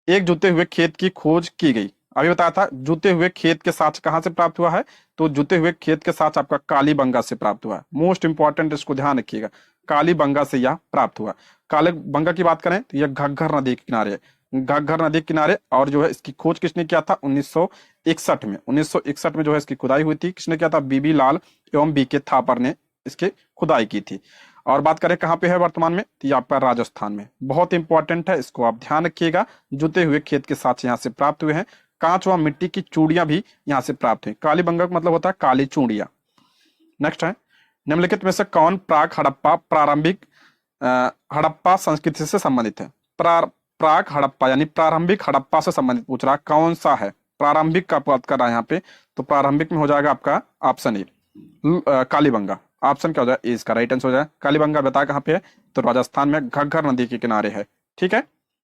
एक जुते हुए खेत की खोज की गई। अभी बताया था जुते हुए खेत के साथ कहां से प्राप्त हुआ है? तो जुते हुए खेत के साथ आपका कालीबंगा से प्राप्त हुआ है। मोस्ट इंपॉर्टेंट, इसको ध्यान रखिएगा, कालीबंगा से यह प्राप्त हुआ। कालीबंगा की बात करें तो यह घग्गर नदी के किनारे है, घग्गर नदी के किनारे। और जो है इसकी खोज किसने किया था? 1961 में। 1961 में जो है इसकी खुदाई हुई थी। किसने किया था? बीबी लाल एवं बी के थापर ने इसकी खुदाई की थी। और बात करें कहाँ पे है वर्तमान में? तो ये आपका राजस्थान में। बहुत इंपॉर्टेंट है, इसको आप ध्यान रखिएगा। जुते हुए खेत के साथ यहाँ से प्राप्त हुए हैं। कांच व मिट्टी की चूड़ियां भी यहाँ से प्राप्त हुई। कालीबंगा का मतलब होता है काली चूड़ियां। नेक्स्ट है, निम्नलिखित में से कौन प्राक हड़प्पा प्रारंभिक हड़प्पा संस्कृति से संबंधित है? प्राक हड़प्पा यानी प्रारंभिक हड़प्पा से संबंधित पूछ रहा, कौन सा है? प्रारंभिक का बात कर रहा है यहाँ पे, तो प्रारंभिक में हो जाएगा आपका ऑप्शन ए, कालीबंगा। ऑप्शन क्या हो जाएगा? ए इसका राइट आंसर हो जाएगा। कालीबंगा बताया कहाँ पे है? तो राजस्थान में घग्गर नदी के किनारे है। ठीक है,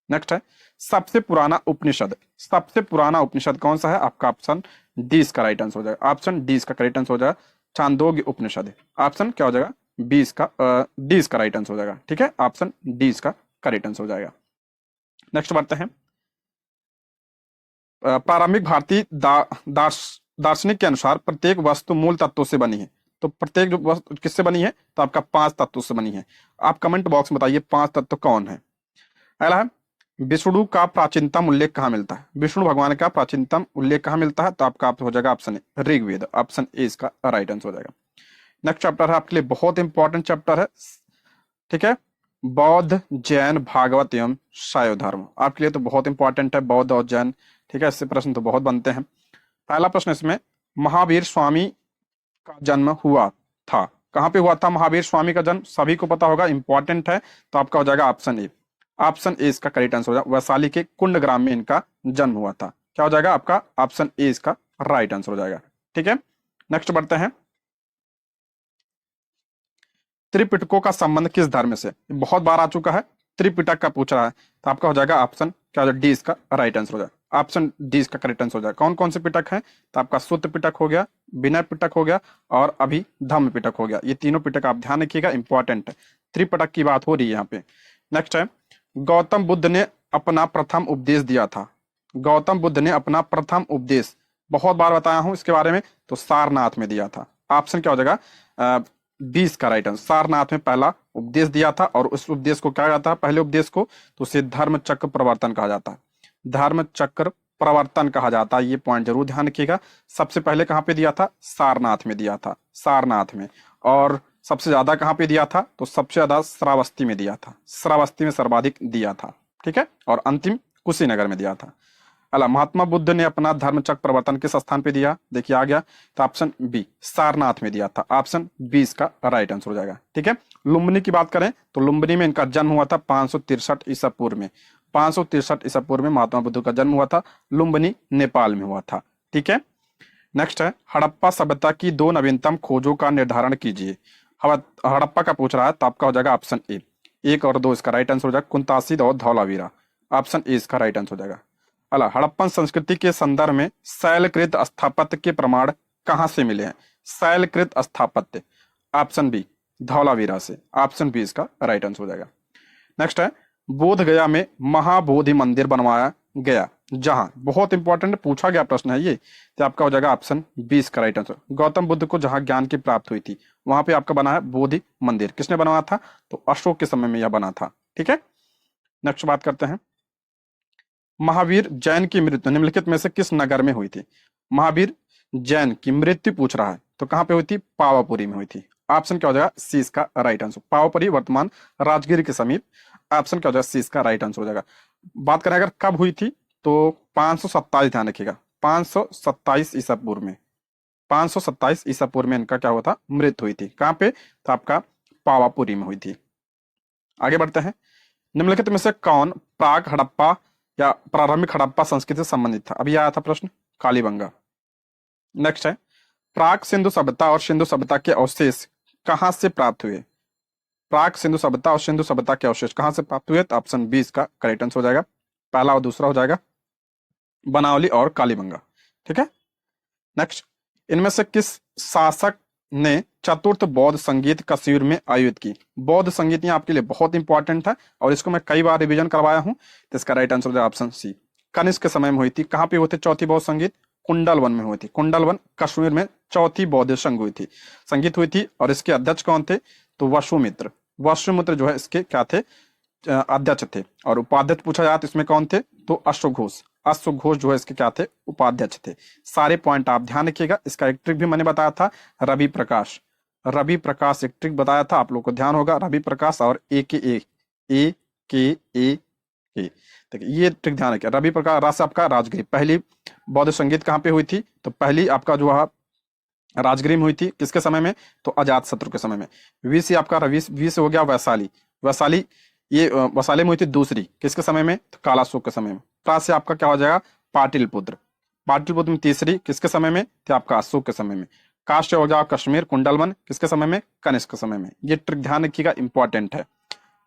नेक्स्ट है, सबसे पुराना उपनिषद। सबसे पुराना उपनिषद कौन सा है? आपका ऑप्शन डी इसका राइट आंसर हो जाएगा। ऑप्शन डी इसका करेक्ट आंसर हो जाएगा, छांदोग्य उपनिषद। ऑप्शन क्या हो जाएगा? बी इसका डी इसका राइट आंसर हो जाएगा। ठीक है, ऑप्शन डी इसका करेक्ट आंसर हो जाएगा। नेक्स्ट बढ़ते हैं, प्रारंभिक भारतीय दार्शनिक के अनुसार प्रत्येक वस्तु मूल तत्वों से बनी है। तो प्रत्येक जो वस्तु किससे बनी है? तो आपका 5 तत्वों से बनी है। आप कमेंट बॉक्स में बताइए 5 तत्व कौन है। अगला है, विष्णु का प्राचीनतम उल्लेख कहाँ मिलता है? विष्णु भगवान का प्राचीनतम उल्लेख कहाँ मिलता है? तो आपका हो जाएगा option A, Rigveda. Option A इसका राइट आंसर हो जाएगा। नेक्स्ट चैप्टर है आपके लिए बहुत इंपॉर्टेंट चैप्टर है। ठीक है, बौद्ध, जैन, भागवत एवं शैव धर्म आपके लिए तो बहुत इंपॉर्टेंट है, बौद्ध और जैन। ठीक है, इससे प्रश्न तो बहुत बनते हैं। पहला प्रश्न इसमें, महावीर स्वामी का जन्म हुआ था, कहाँ पे हुआ था महावीर स्वामी का जन्म? सभी को पता होगा, इंपॉर्टेंट है। तो आपका हो जाएगा ऑप्शन ए। ऑप्शन ए इसका करेक्ट आंसर हो जाएगा। वैशाली के कुंडग्राम में इनका जन्म हुआ था। क्या हो जाएगा आपका? ऑप्शन ए इसका राइट आंसर हो जाएगा। ठीक है, नेक्स्ट बढ़ते हैं, त्रिपिटकों का संबंध किस धर्म से? बहुत बार आ चुका है, त्रिपिटक का पूछ रहा है। तो आपका हो जाएगा ऑप्शन क्या हो जाएगा? डी इसका राइट आंसर हो जाएगा। ऑप्शन डी इसका करेक्ट आंसर हो जाएगा। कौन कौन से पिटक हैं? तो आपका सूत पिटक हो गया, विनय पिटक हो गया और अभी धम्म पिटक हो गया। ये तीनों पिटक आप ध्यान रखिएगा, इंपॉर्टेंट है। त्रिपिटक की बात हो रही है यहाँ पे। नेक्स्ट है, गौतम बुद्ध ने अपना प्रथम उपदेश दिया था। गौतम बुद्ध ने अपना प्रथम उपदेश बहुत बार बताया हूं इसके बारे में, तो सारनाथ में दिया था। ऑप्शन क्या हो जाएगा? 20 का राइट आंसर। सारनाथ में पहला उपदेश दिया था और उस उपदेश को क्या जाता है? पहले उपदेश को तो उसे धर्म चक्र प्रवर्तन कहा जाता है। धर्म चक्र प्रवर्तन कहा जाता है, ये पॉइंट जरूर ध्यान रखिएगा। सबसे पहले कहाँ पे दिया था? सारनाथ में दिया था, सारनाथ में। और सबसे ज्यादा कहाँ पे दिया था? तो सबसे ज्यादा श्रावस्ती में दिया था, श्रावस्ती में सर्वाधिक दिया था। ठीक है, और अंतिम कुशीनगर में दिया था। अला महात्मा बुद्ध ने अपना धर्म चक्र प्रवर्तन किस स्थान पे दिया? देखिए आ गया, तो ऑप्शन बी सारनाथ में दिया था। ऑप्शन बी इसका राइट आंसर हो जाएगा। ठीक है, लुम्बिनी की बात करें तो लुम्बिनी में इनका जन्म हुआ था 563 ईसा पूर्व में। 563 ईसा पूर्व में महात्मा बुद्ध का जन्म हुआ था। लुम्बिनी नेपाल में हुआ था। ठीक है, नेक्स्ट है, हड़प्पा सभ्यता की 2 नवीनतम खोजों का निर्धारण कीजिए। हड़प्पा का पूछ रहा है, तो आपका हो जाएगा ऑप्शन ए। 1 और 2 इसका राइट आंसर हो जाएगा, कुंतासीद और धौलावीरा। ऑप्शन ए इसका राइट आंसर हो जाएगा। अला हड़प्पन संस्कृति के संदर्भ में शैलकृत स्थापत्य के प्रमाण कहां से मिले हैं? शैलकृत स्थापत्य, ऑप्शन बी धौलावीरा से। ऑप्शन बी इसका राइट आंसर हो जाएगा। नेक्स्ट है, बोध गया में महाबोधि मंदिर बनवाया गया, जहां, बहुत इंपॉर्टेंट पूछा गया प्रश्न है ये, तो आपका हो जाएगा ऑप्शन 20 का राइट आंसर। गौतम बुद्ध को जहां ज्ञान की प्राप्त हुई थी वहां पे आपका बना है बोधि मंदिर। किसने बनवाया था? तो अशोक के समय में यह बना था। ठीक है, नेक्स्ट बात करते हैं। महावीर जैन की मृत्यु निम्नलिखित में से किस नगर में हुई थी? महावीर जैन की मृत्यु पूछ रहा है, तो कहां पे हुई थी? पावापुरी में हुई थी। ऑप्शन क्या हो जाएगा? सी इसका राइट आंसर। पावापुरी वर्तमान राजगीर के समीप। ऑप्शन क्या हो जाएगा? सी इसका राइट आंसर हो जाएगा। बात करें अगर कब हुई थी, तो 527, ध्यान रखिएगा, 527 ईसा पूर्व में, 527 ईसा पूर्व में इनका क्या हुआ था? मृत्यु हुई थी। कहां पे? तो आपका पावापुरी में हुई थी। आगे बढ़ते हैं। निम्नलिखित में से कौन प्राग हड़प्पा या प्रारंभिक हड़प्पा संस्कृति से संबंधित था? अभी आया था प्रश्न, कालीबंगा। नेक्स्ट है, प्राग सिंधु सभ्यता और सिंधु सभ्यता के अवशेष कहां से प्राप्त हुए? प्राग सिंधु सभ्यता और सिंधु सभ्यता के अवशेष कहां से प्राप्त हुए? तो ऑप्शन 20 का करेक्ट आंसर हो जाएगा। पहला और दूसरा हो जाएगा बनावली और कालीबंगा। ठीक है, नेक्स्ट, इनमें से किस शासक ने चतुर्थ बौद्ध संगीत का शिविर में आयोजित की? बौद्ध संगीत यहाँ आपके लिए बहुत इंपॉर्टेंट है और इसको मैं कई बार रिवीजन करवाया हूं, तो इसका राइट आंसर हो जाएगा ऑप्शन सी। कनिष्क के समय में हुई थी। कहां पे हुई थी चौथी बौद्ध संगीत? कुंडल वन में हुई थी। कुंडल वन कश्मीर में चौथी बौद्ध संघ हुई थी, संगीत हुई थी। और इसके अध्यक्ष कौन थे? तो वसुमित्र। वसुमित्र जो है इसके क्या थे? अध्यक्ष थे। और उपाध्यक्ष पूछा जाए तो इसमें कौन थे? तो अशोक घोष। अशोक घोष जो है इसके क्या थे? उपाध्यक्ष थे। सारे पॉइंट आप ध्यान रखिएगा। इसका एक ट्रिक भी मैंने बताया था, रवि प्रकाश। रवि प्रकाश एक ट्रिक बताया था, आप लोग को ध्यान होगा, रवि प्रकाश और ए के ए देखिए ये ट्रिक ध्यान रखिए। रवि प्रकाश राज से आपका राजगिरी। पहली बौद्ध संगीत कहाँ पे हुई थी? तो पहली आपका जो है राजगिरी में हुई थी। किसके समय में? तो अजात शत्रु के समय में। वी से आपका रवि, वी से हो गया वैशाली। वैशाली ये वैशाली में हुई थी दूसरी। किसके समय में? तो कालाशोक के समय में। प्रा से आपका क्या हो जाएगा? पाटिलपुत्र। पाटिलपुत्र में तीसरी। किसके समय में? तो आपका अशोक के समय में। काश हो गया कश्मीर कुंडलवन। किसके समय में? कनिष्क के समय में। ये ट्रिक ध्यान रखिएगा, इंपॉर्टेंट है।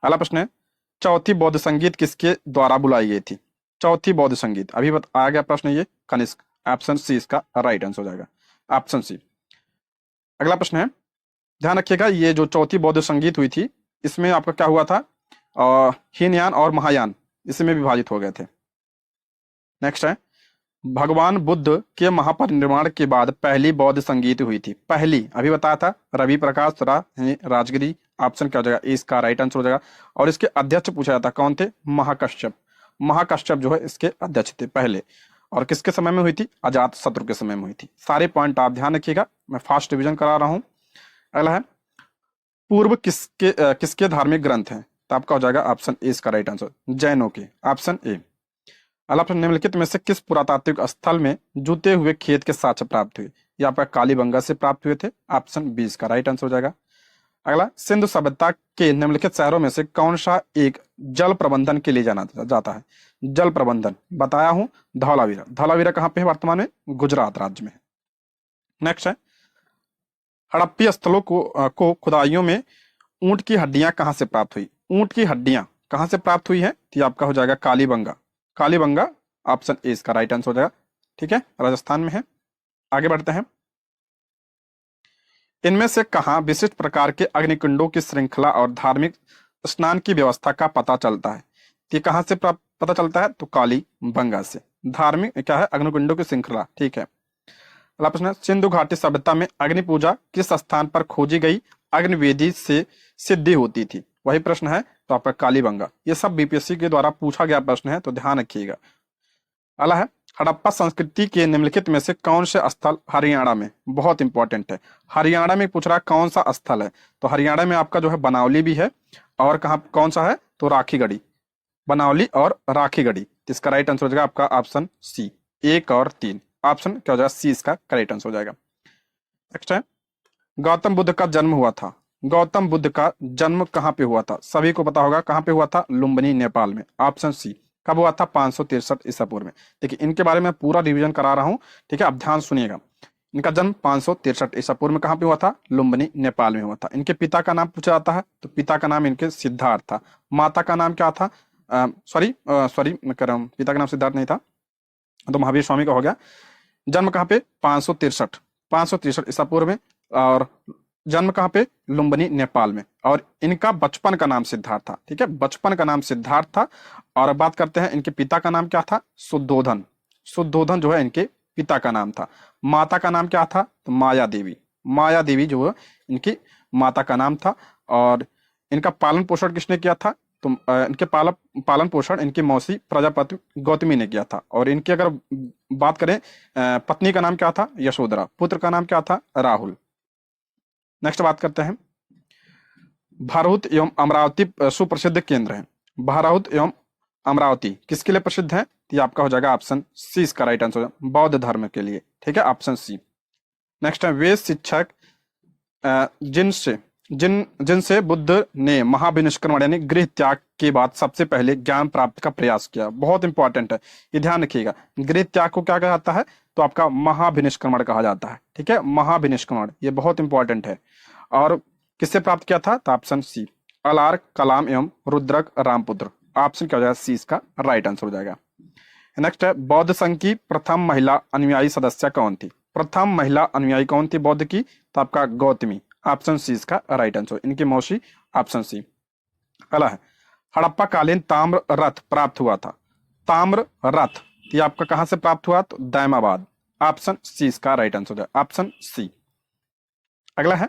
अगला प्रश्न है, चौथी बौद्ध संगीत किसके द्वारा बुलाई गई थी? चौथी बौद्ध संगीत अभी आ गया प्रश्न, ये कनिष्क। ऑप्शन सी इसका राइट आंसर हो जाएगा, ऑप्शन सी। अगला प्रश्न है, ध्यान रखिएगा, ये जो चौथी बौद्ध संगीत हुई थी इसमें आपका क्या हुआ था? हीनयान और महायान इसमें विभाजित हो गए थे। नेक्स्ट है, भगवान बुद्ध के महापरिनिर्वाण के बाद पहली बौद्ध संगीत हुई थी। पहली अभी बताया था रवि प्रकाश राजगिरी। ऑप्शन क्या हो जाएगा? इसका राइट आंसर हो जाएगा। और इसके अध्यक्ष पूछा जाता कौन थे? महाकश्यप। महाकश्यप जो है इसके अध्यक्ष थे पहले। और किसके समय में हुई थी? अजात शत्रु के समय में हुई थी। सारे पॉइंट आप ध्यान रखिएगा, मैं फास्ट रिविजन करा रहा हूं। अगला है, पूर्व किसके धार्मिक ग्रंथ हैं? तो आपका हो जाएगा ऑप्शन ए इसका राइट आंसर, जैनों के। Option A. अगला प्रश्न, निम्नलिखित में से किस पुरातात्विक स्थल में जुते हुए खेत के साक्ष्य प्राप्त हुए? ये आपका कालीबंगा से प्राप्त हुए थे। ऑप्शन बी इसका राइट आंसर हो जाएगा। अगला, सिंधु सभ्यता के निम्नलिखित शहरों में से कौन सा एक जल प्रबंधन के लिए जाना जाता है? जल प्रबंधन बताया हूं, धौलावीरा। धौलावीरा कहां पे है वर्तमान में? गुजरात राज्य में। नेक्स्ट है, हड़प्पी स्थलों को खुदाइयों में ऊंट की हड्डियां कहां से प्राप्त हुई? ऊंट की हड्डियां कहां से प्राप्त हुई है? तो ये आपका हो जाएगा कालीबंगा। कालीबंगा ऑप्शन ए इसका राइट आंसर हो जाएगा। ठीक है, राजस्थान में है। आगे बढ़ते हैं, इनमें से कहां विशिष्ट प्रकार के अग्निकुंडों की श्रृंखला और धार्मिक स्नान की व्यवस्था का पता चलता है? ये कहां से पता चलता है? तो कालीबंगा से। धार्मिक क्या है? अग्निकुंडों की श्रृंखला। ठीक है, अगला प्रश्न है, सिंधु घाटी सभ्यता में अग्नि पूजा किस स्थान पर खोजी गई अग्निवेदी से सिद्धि होती थी? वही प्रश्न है, तो आपका कालीबंगा। ये सब बीपीएससी के द्वारा पूछा गया प्रश्न है, तो ध्यान रखिएगा। अगला है, हड़प्पा संस्कृति के निम्नलिखित में से कौन से स्थल हरियाणा में? बहुत इंपॉर्टेंट है, हरियाणा में पूछ रहा है कौन सा स्थल है? तो हरियाणा में आपका जो है बनावली भी है, और कहा कौन सा है? तो राखीगढ़ी। बनावली और राखीगढ़ी। इसका राइट आंसर हो जाएगा आपका ऑप्शन सी, 1 और 3। ऑप्शन क्या हो जाएगा? सी इसका करेक्ट आंसर हो जाएगा। नेक्स्ट है, गौतम बुद्ध का जन्म हुआ था। गौतम बुद्ध का जन्म कहां पे हुआ था? सभी को पता होगा कहां पे हुआ था? लुम्बिनी नेपाल में। Option C. कब हुआ था? 563 ईसा पूर्व में। देखिए इनके बारे में पूरा रिवीजन करा रहा हूं, ठीक है, आप ध्यान सुनिएगा। इनका जन्म 563 ईसा पूर्व में कहां पे हुआ था? लुम्बिनी नेपाल में हुआ था। इनके पिता का नाम पूछा जाता है, तो पिता का नाम इनके सिद्धार्थ था। माता का नाम क्या था? सॉरी मैं कह रहा हूं, पिता का नाम सिद्धार्थ नहीं था, तो महावीर स्वामी का हो गया। जन्म कहां पे? 563 ईसा पूर्व में। और जन्म कहाँ पे? लुम्बिनी, नेपाल में। और इनका बचपन का नाम सिद्धार्थ था, ठीक है, बचपन का नाम सिद्धार्थ था। और अब बात करते हैं इनके पिता का नाम क्या था? शुद्धोधन। शुद्धोधन जो है इनके पिता का नाम था। माता का नाम क्या था? तो माया देवी। माया देवी जो है इनकी माता का नाम था। और इनका पालन पोषण किसने किया था? तो इनके पालन पोषण इनकी मौसी प्रजापति गौतमी ने किया था। और इनकी अगर बात करें पत्नी का नाम क्या था? यशोधरा। पुत्र का नाम क्या था? राहुल। नेक्स्ट बात करते हैं, भारहूत एवं अमरावती सुप्रसिद्ध केंद्र है। भारहूत एवं अमरावती किसके लिए प्रसिद्ध है? तो ये आपका हो जाएगा ऑप्शन सी, इसका राइट आंसर बौद्ध धर्म के लिए, ठीक है, ऑप्शन सी। नेक्स्ट है, वे शिक्षक जिनसे जिनसे बुद्ध ने महाविनिष्क्रमण यानी गृह त्याग के बाद सबसे पहले ज्ञान प्राप्त का प्रयास किया। बहुत इंपॉर्टेंट है, ये ध्यान रखिएगा। गृह त्याग को क्या कहा जाता है? तो आपका महाविनिष्क्रमण कहा जाता है, ठीक है, महाविनिष्क्रमण, ये बहुत इंपॉर्टेंट है। और किससे प्राप्त किया था? तो ऑप्शन सी, अलार कलाम एवं रुद्रक रामपुत्र। ऑप्शन क्या हो जाएगा? सी इसका राइट आंसर हो जाएगा। नेक्स्ट है, बौद्ध संघ की प्रथम महिला अनुयायी सदस्य कौन थी? प्रथम महिला अनुयायी कौन थी बौद्ध की? तो आपका गौतमी। ऑप्शन सी इसका राइट आंसर, इनकी मौसी, ऑप्शन सी। अगला है, हड़प्पा कालीन ताम्र रथ प्राप्त हुआ था। ताम्र रथ ये आपका कहां से प्राप्त हुआ? तो दैमाबाद। ऑप्शन सी इसका राइट आंसर है, ऑप्शन सी। अगला है,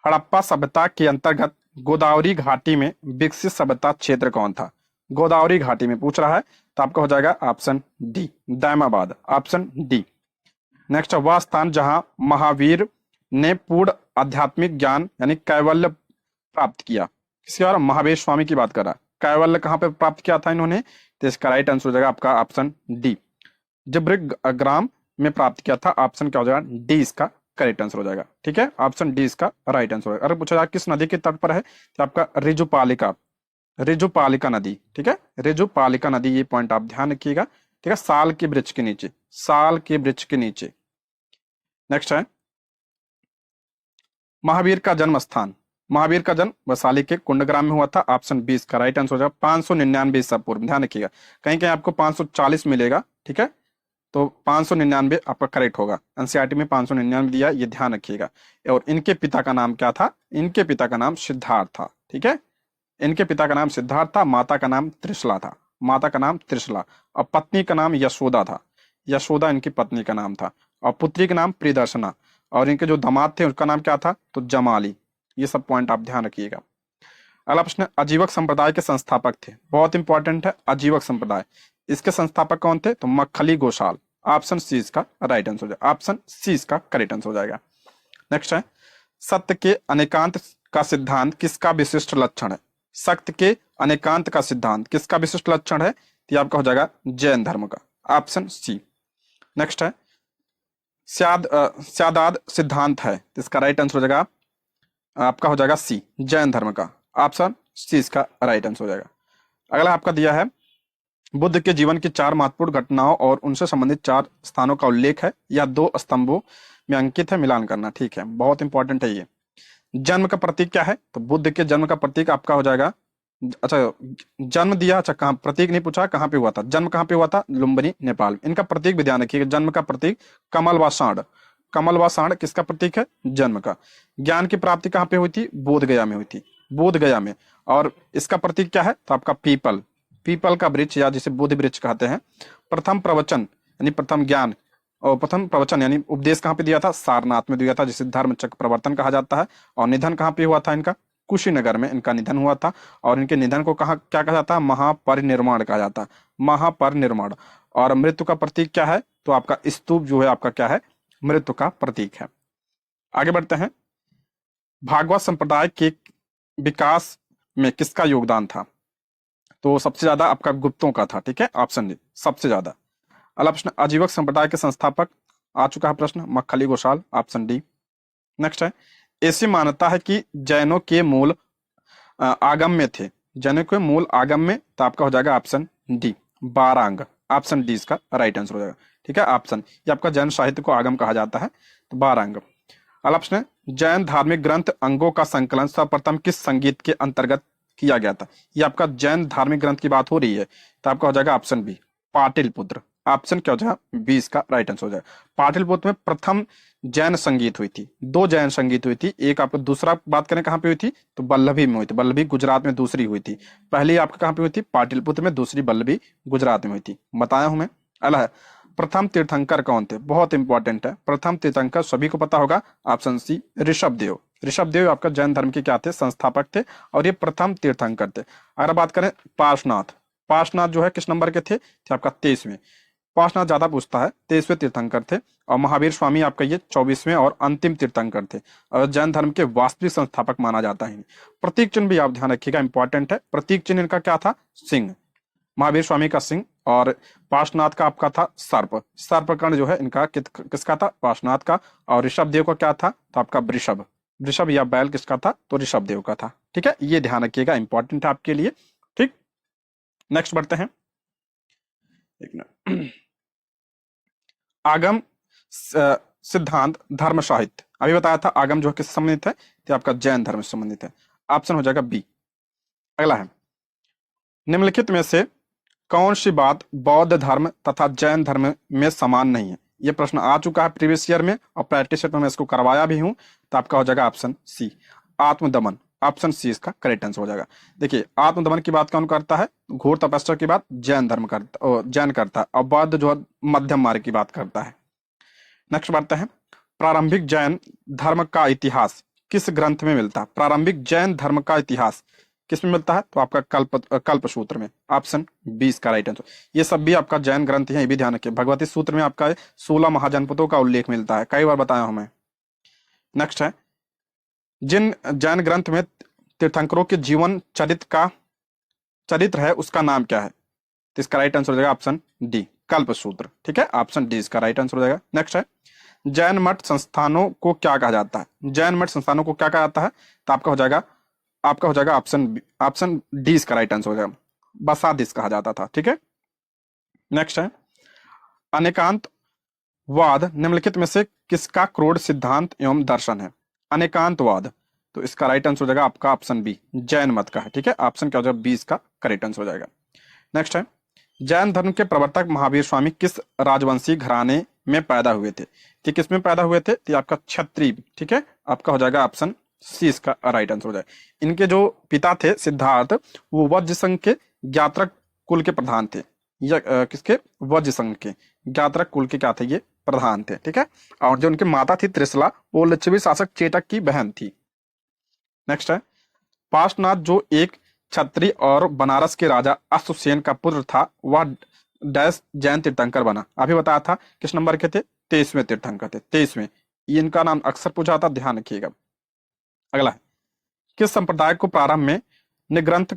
हड़प्पा सभ्यता के अंतर्गत गोदावरी घाटी में विकसित सभ्यता क्षेत्र कौन था? गोदावरी घाटी में पूछ रहा है, तो आपका हो जाएगा option D, Daimabad, option D. Next, वह स्थान जहां महावीर ने पूर्ण आध्यात्मिक ज्ञान यानी कैवल्य प्राप्त किया। किसके बारे में? महावीर स्वामी की बात कर रहा है। कैवल्य कहां पे प्राप्त किया था इन्होंने? तो इसका राइट आंसर हो जाएगा आपका ऑप्शन डी, जबृग्राम में प्राप्त किया था। ऑप्शन क्या हो जाएगा? डी इसका करेक्ट आंसर हो जाएगा, ठीक है, ऑप्शन डी इसका राइट आंसर होगा। अगर पूछा जाए किस नदी के तट पर है, तो आपका रिजुपालिका, रिजुपालिका नदी, ठीक है, रिजुपालिका नदी, ये पॉइंट आप ध्यान रखिएगा, ठीक है, साल के वृक्ष के नीचे, साल के वृक्ष के नीचे। नेक्स्ट है, महावीर का जन्म स्थान। महावीर का जन्म वैशाली के कुंडग्राम में हुआ था। ऑप्शन 20 का राइट आंसर हो जाएगा 599 ईसा पूर्व। ध्यान रखिएगा, कहीं कहीं आपको 540 मिलेगा, ठीक है, तो 599 आपका करेक्ट होगा। एनसीईआरटी में 599 दिया, ये ध्यान रखिएगा। और इनके पिता का नाम क्या था? इनके पिता का नाम सिद्धार्थ था, ठीक है, इनके पिता का नाम सिद्धार्थ था। माता का नाम त्रिशला था, माता का नाम त्रिशला। और पत्नी का नाम यशोदा था, यशोदा इनकी पत्नी का नाम था। और पुत्री का नाम प्रियदर्शना। और इनके जो दामाद थे उसका नाम क्या था? तो जमाली। ये सब पॉइंट आप ध्यान रखिएगा। अगला प्रश्न, आजीवक संप्रदाय के संस्थापक थे। बहुत इंपॉर्टेंट है, आजीवक संप्रदाय, इसके संस्थापक कौन थे? तो मक्खली गोशाल। ऑप्शन सी इसका राइट आंसर हो जाएगा, ऑप्शन सी इसका करेक्ट आंसर हो जाएगा। नेक्स्ट है, सत्य के अनेकांत का सिद्धांत किसका विशिष्ट लक्षण है? सत्य के अनेकांत का सिद्धांत किसका विशिष्ट लक्षण है? तो आपका हो जाएगा जैन धर्म का, ऑप्शन सी। नेक्स्ट है, स्यादाद सिद्धांत है, इसका राइट आंसर हो जाएगा आपका हो जाएगा सी, जैन धर्म का, ऑप्शन सी इसका राइट आंसर हो जाएगा। अगला आपका दिया है, बुद्ध के जीवन की 4 महत्वपूर्ण घटनाओं और उनसे संबंधित 4 स्थानों का उल्लेख है। यह 2 स्तंभों में अंकित है, मिलान करना, ठीक है, बहुत इंपॉर्टेंट है ये। जन्म का प्रतीक क्या है? तो बुद्ध के जन्म का प्रतीक आपका हो जाएगा, अच्छा जन्म दिया, अच्छा कहाँ प्रतीक नहीं पूछा, कहाँ पे हुआ था? जन्म कहाँ पे हुआ था? लुम्बिनी, नेपाल। इनका प्रतीक भी ध्यान रखिएगा, जन्म का प्रतीक कमल व सांड। कमल व सांड किसका प्रतीक है? जन्म का। ज्ञान की प्राप्ति कहाँ पे हुई थी? बोध गया में हुई थी, बोध गया में। और इसका प्रतीक क्या है? तो आपका पीपल, पीपल का वृक्ष या जिसे बोधि वृक्ष कहते हैं। प्रथम प्रवचन यानी प्रथम ज्ञान और प्रथम प्रवचन यानी उपदेश कहाँ पे दिया था? सारनाथ में दिया था, जिसे धर्म चक्र प्रवर्तन कहा जाता है। और निधन कहाँ पे हुआ था इनका? कुशीनगर में इनका निधन हुआ था। और इनके निधन को कहा क्या कहा जाता है? महापरिनिर्वाण कहा जाता है, महापरिनिर्वाण। और मृत्यु का प्रतीक क्या है? तो आपका स्तूप जो है आपका क्या है? मृत्यु का प्रतीक है। आगे बढ़ते हैं, भागवत संप्रदाय के विकास में किसका योगदान था? तो सबसे ज्यादा आपका गुप्तों का था, ठीक है, ऑप्शन डी, सबसे ज्यादा। अगला प्रश्न, आजीवक संप्रदाय के संस्थापक आ चुका है प्रश्न, Makkhali Goshal, option D. Next है, ऐसी मान्यता है कि जैनों के मूल आगम में थे। जैनों के मूल आगम में, तो आपका हो जाएगा ऑप्शन डी, बारांग। ऑप्शन डी इसका राइट आंसर हो जाएगा, ठीक है, ऑप्शन, ये आपका जैन साहित्य को आगम कहा जाता है, तो बारांग। अगला प्रश्न है, जैन धार्मिक ग्रंथ अंगों का संकलन सर्वप्रथम किस संगीत के अंतर्गत किया गया था? ये आपका जैन धार्मिक ग्रंथ की बात हो रही है, तो आपका हो जाएगा ऑप्शन बी, पाटिल पुत्र। ऑप्शन क्या हो जाएगा, 20 का राइट आंसर हो जाएगा। पाटलिपुत्र में प्रथम जैन संगीत हुई थी, 2 जैन संगीत हुई थी। एक आपको दूसरा बात करें कहाँ पे हुई थी, तो बल्लभी में हुई थी। बल्लभी गुजरात में दूसरी हुई थी। पहली आपका कहाँ पे हुई थी, पाटलिपुत्र में, दूसरी बल्लभी गुजरात में हुई थी। बताया हूं मैं। अला, प्रथम तीर्थंकर कौन थे, बहुत इंपॉर्टेंट है। प्रथम तीर्थंकर सभी को पता होगा, ऑप्शन सी ऋषभ देव। ऋषभ देव आपका जैन धर्म के क्या थे, संस्थापक थे, और ये प्रथम तीर्थंकर थे। अगर बात करें पार्श्वनाथ, पार्श्वनाथ जो है किस नंबर के थे, आपका 23वें। पार्श्वनाथ ज्यादा पूछता है, 23वें तीर्थंकर थे। और महावीर स्वामी आपका ये 24वें और अंतिम तीर्थंकर थे, और जैन धर्म के वास्तविक संस्थापक माना जाता है। प्रतीक चिन्ह भी आप ध्यान रखिएगा, इंपॉर्टेंट है। प्रतीक चिन्ह इनका क्या था, सिंह। महावीर स्वामी का सिंह, और पार्श्वनाथ का आपका था सर्प। सर्पकर्ण जो है इनका किसका था, पार्श्वनाथ का। और ऋषभ देव का क्या था, तो आपका वृषभ। वृषभ या बैल किसका था, तो ऋषभ देव का था। ठीक है, ये ध्यान रखिएगा, इंपॉर्टेंट है आपके लिए। ठीक, नेक्स्ट बढ़ते हैं। एक मिनट। आगम सिद्धांत धर्म साहित्य, अभी बताया था आगम जो है किससे संबंधित है, तो आपका जैन धर्म से संबंधित है। ऑप्शन हो जाएगा बी। अगला है, निम्नलिखित में से कौन सी बात बौद्ध धर्म तथा जैन धर्म में समान नहीं है। यह प्रश्न आ चुका है प्रीवियस ईयर में, और प्रैक्टिस सेट में मैं इसको करवाया भी हूं। तो आपका हो जाएगा ऑप्शन सी, आत्मदमन। ऑप्शन सी इसका करेक्ट आंसर हो जाएगा। देखिए, आत्मदमन की बात कौन करता है, घोर तपस्या की बात जैन धर्म करता, जैन करता है, और बौद्ध जो है मध्यम मार्ग की बात करता है। नेक्स्ट बढ़ते हैं, प्रारंभिक जैन धर्म का इतिहास किस ग्रंथ में मिलता है। प्रारंभिक जैन धर्म का इतिहास किस में मिलता है, तो आपका कल्प सूत्र में। ऑप्शन 20 का राइट आंसर। ये सब भी आपका जैन ग्रंथ है, ये भी ध्यान रखिए। भगवती सूत्र में आपका 16 महाजनपदों का उल्लेख मिलता है, कई बार बताया हूं मैं। नेक्स्ट है, जिन जैन ग्रंथ में तीर्थंकरों के जीवन चरित्र है उसका नाम क्या है, तो इसका राइट आंसर हो जाएगा ऑप्शन डी, कल्प सूत्र। ठीक है, ऑप्शन डी इसका राइट आंसर हो जाएगा। नेक्स्ट है, जैन मठ संस्थानों को क्या कहा जाता है। जैन मठ संस्थानों को क्या कहा जाता है, तो आपका हो जाएगा ऑप्शन डी इसका राइट आंसर हो जाएगा, बसादिस कहा जाता था। ठीक है, नेक्स्ट है, अनेकांतवाद निम्नलिखित में से किसका क्रोध सिद्धांत एवं दर्शन है। अनेकांतवाद, तो इसका राइट आंसर हो जाएगा आपका ऑप्शन बी, जैन मत का है। ठीक है, ऑप्शन क्या हो जाएगा, 20 का करेक्ट आंसर हो जाएगा। नेक्स्ट है, जैन धर्म के प्रवर्तक महावीर स्वामी किस राजवंशी घराने में पैदा हुए थे। ठीक, किस में पैदा हुए थे, तो आपका क्षत्रिय। ठीक है, आपका हो जाएगा ऑप्शन सी इसका राइट आंसर हो जाएगा। इनके जो पिता थे सिद्धार्थ, वो वज्र संघ के ज्ञात्रक कुल के प्रधान थे। या किसके, वज्र संघ के ज्ञात्रक कुल के क्या थे, ये प्रधान थे। ठीक है, और जो उनकी माता थी त्रिशला, वो लिच्छवी शासक चेटक की बहन थी। नेक्स्ट है, पार्श्वनाथ जो एक क्षत्रिय और बनारस के राजा अश्वसेन का पुत्र था, वह डैश जैन तीर्थंकर बना। अभी बताया था किस नंबर के थे, 23वें तीर्थंकर थे, 23वें। इनका नाम अक्सर पूछा था, ध्यान रखिएगा। अगला है, किस संप्रदाय को प्रारंभ में निग्रंथ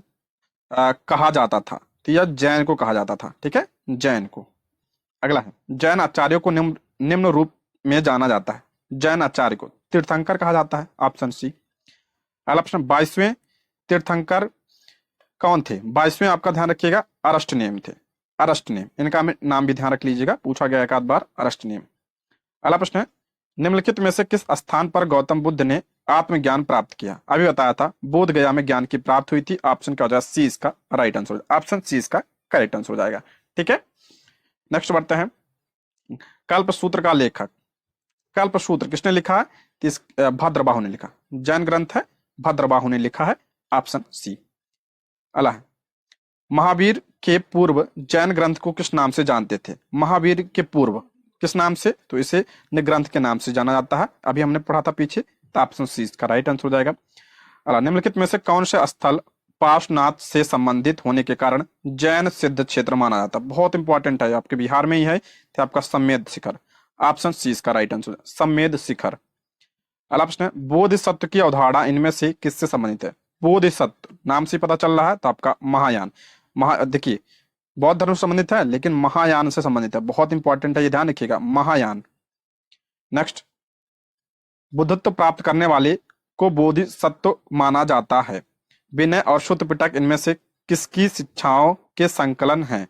कहा जाता था, तो यह जैन को कहा जाता था। ठीक है, जैन को। अगला है, जैन आचार्यों को निम्न रूप में जाना जाता है। जैन आचार्य को तीर्थंकर कहा जाता है, ऑप्शन सी। अगला प्रश्न, 22वें तीर्थंकर कौन थे। 22वें आपका ध्यान रखिएगा, अरष्टनेम थे। अरष्टनेम, इनका नाम भी ध्यान रख लीजिएगा, पूछा गया एक आध बार, अरष्टनेम। अगला प्रश्न है, निम्नलिखित में से किस स्थान पर गौतम बुद्ध ने आत्मज्ञान प्राप्त किया। अभी बताया था बोध गया में ज्ञान की प्राप्ति हुई थी। ऑप्शन क्या हो जाएगा, सी इसका राइट आंसर, ऑप्शन सी इसका करेक्ट आंसर हो जाएगा। ठीक है, नेक्स्ट बढ़ते हैं, कल्प सूत्र का लेखक। कल्प सूत्र किसने लिखा है, भद्रबाहु ने लिखा। जैन ग्रंथ है, भद्रबाहु ने लिखा है, ऑप्शन सी। अला है, महावीर के पूर्व जैन ग्रंथ को किस नाम से जानते थे। महावीर के पूर्व किस नाम से, तो इसे निग्रंथ के नाम से जाना जाता है। अभी हमने पढ़ा था पीछे, तो ऑप्शन सी इसका राइट आंसर हो जाएगा। अला, निम्नलिखित में से कौन से स्थल पार्श्वनाथ से संबंधित होने के कारण जैन सिद्ध क्षेत्र माना जाता है। बहुत इंपॉर्टेंट है, आपके बिहार में ही है, तो आपका सम्मेद शिखर। ऑप्शन सी इसका राइट आंसर, सम्मेद शिखर। अगला प्रश्न है, बोधिसत्व की अवधारणा इनमें से किससे संबंधित है। बोधिसत्व नाम से पता चल रहा है, तो आपका महायान। देखिए, बौद्ध धर्म से संबंधित है, लेकिन महायान से संबंधित है, बहुत इंपॉर्टेंट है, ये ध्यान रखिएगा, महायान। नेक्स्ट, बुद्धत्व प्राप्त करने वाले को बोधिसत्व माना जाता है। विनय और शुद्ध पिटक इनमें से किसकी शिक्षाओं के संकलन है,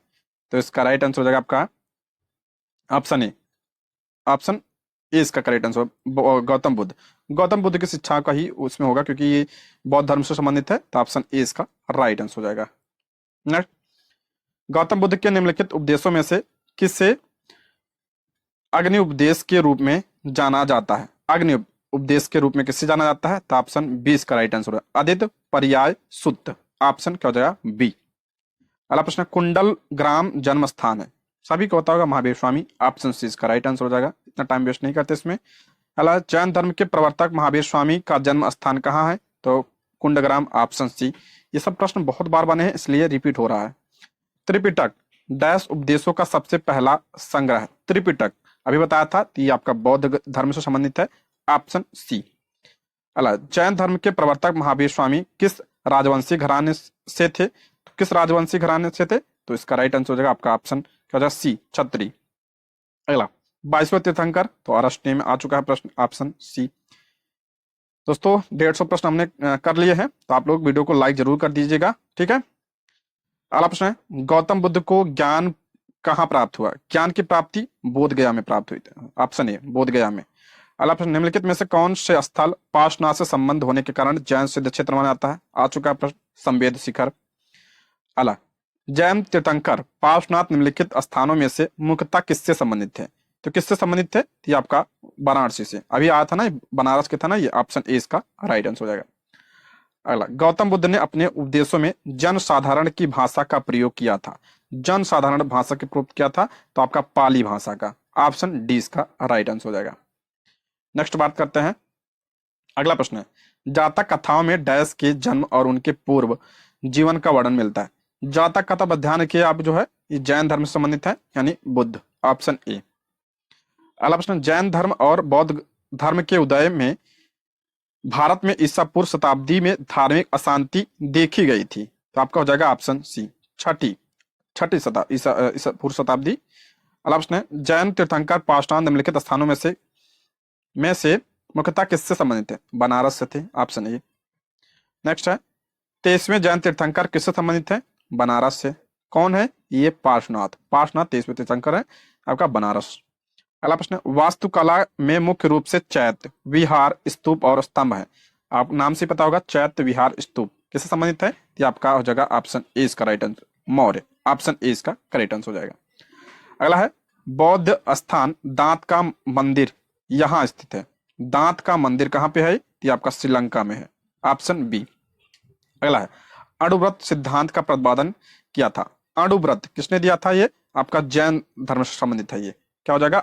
तो इसका राइट आंसर हो जाएगा आपका ऑप्शन ए। ऑप्शन ए इसका करेक्ट आंसर, गौतम बुद्ध। गौतम बुद्ध की शिक्षा का ही उसमें होगा, क्योंकि ये बौद्ध धर्म से संबंधित है, तो ऑप्शन ए इसका राइट आंसर हो जाएगा। नेक्स्ट, गौतम बुद्ध के निम्नलिखित उपदेशों में से किसे अग्नि उपदेश के रूप में जाना जाता है? अग्नि उपदेश के रूप में किसे जाना जाता है? तो ऑप्शन बी इसका राइट आंसर है, आदित्य पर्याय सुत्त। ऑप्शन क्या हो जाएगा? बी। अगला प्रश्न है, कुंडल ग्राम जन्म स्थान है, सभी को पता होगा, महावीर स्वामी। ऑप्शन सी इसका राइट आंसर हो जाएगा, इतना टाइम वेस्ट नहीं करते इसमें। अगला, जैन धर्म के प्रवर्तक महावीर स्वामी का जन्म स्थान कहाँ है? तो कुंडग्राम। Option C. ये सब प्रश्न बहुत बार बने हैं इसलिए रिपीट हो रहा है। त्रिपिटक डैश उपदेशों का सबसे पहला संग्रह है? त्रिपिटक अभी बताया था, तो ये आपका बौद्ध धर्म से संबंधित है। Option C. अगला, जैन धर्म के प्रवर्तक महावीर स्वामी किस राजवंशी घराने से थे? तो किस राजवंशी घराने से थे? तो इसका राइट आंसर हो जाएगा आपका ऑप्शन क्या हो जाएगा? सी, छत्री। अगला, 22वें तीर्थंकर, तो अरष्टे में आ चुका है प्रश्न, ऑप्शन सी। दोस्तों 150 प्रश्न हमने कर लिए हैं, तो आप लोग वीडियो को लाइक जरूर कर दीजिएगा, ठीक है। अगला प्रश्न है, गौतम बुद्ध को ज्ञान कहाँ प्राप्त हुआ? ज्ञान की प्राप्ति बोध गया में प्राप्त हुई थी। ऑप्शन ए, बोध गया में। अगला प्रश्न, निम्नलिखित में से कौन से स्थल पार्श्वनाथ से संबंध होने के कारण जैन सिद्ध क्षेत्र माना जाता है? आ चुका है प्रश्न, संवेद शिखर। अगला, जैन तीर्थंकर पार्श्वनाथ निम्नलिखित स्थानों में से मुख्यतः किससे संबंधित थे? तो किससे संबंधित थे? ये आपका वाराणसी से, अभी आया था ना, बनारस के था ना ये। ऑप्शन ए इसका राइट आंसर हो जाएगा। अगला, गौतम बुद्ध ने अपने उपदेशों में जन साधारण की भाषा का प्रयोग किया था। जन साधारण भाषा के प्रयोग किया था, तो आपका पाली भाषा का। ऑप्शन डी इसका राइट आंसर हो जाएगा। नेक्स्ट बात करते हैं, अगला प्रश्न है, जातक कथाओं में डैश के जन्म और उनके पूर्व जीवन का वर्णन मिलता है? जातक कथा पर ध्यान रखिए आप, जो है ये जैन धर्म से संबंधित है, यानी बुद्ध। Option A. अगला प्रश्न, जैन धर्म और बौद्ध धर्म के उदय में भारत में ईसा पूर्व शताब्दी में धार्मिक अशांति देखी गई थी, तो आपका हो जाएगा ऑप्शन सी, छठी ईसा पूर्व शताब्दी। अगला प्रश्न है, जैन तीर्थंकर पाषाण निम्नलिखित स्थानों में से मुख्यतः किससे संबंधित है? बनारस से थे। Option A. नेक्स्ट है, 23वें जैन तीर्थंकर किससे संबंधित है? बनारस से। कौन है ये? पार्श्वनाथ। पार्श्वनाथ 23वें तीर्थंकर है, आपका बनारस। अगला प्रश्न, वास्तुकला में मुख्य रूप से चैत्य, विहार, स्तूप और स्तंभ है। आप नाम से पता होगा, चैत्य, विहार, स्तूप किससे संबंधित है? ये आपका हो जाएगा ऑप्शन ए इसका right answer, Maurya. Option A इसका करेक्ट आंसर हो जाएगा। अगला है, बौद्ध स्थान दांत का मंदिर यहां स्थित है। दांत का मंदिर कहां पे है? ये आपका श्रीलंका में है। Option B. अगला है, अणुव्रत सिद्धांत का प्रतिपादन किया था। अणुव्रत किसने दिया था? ये आपका जैन धर्म से संबंधित है। ये क्या हो जाएगा?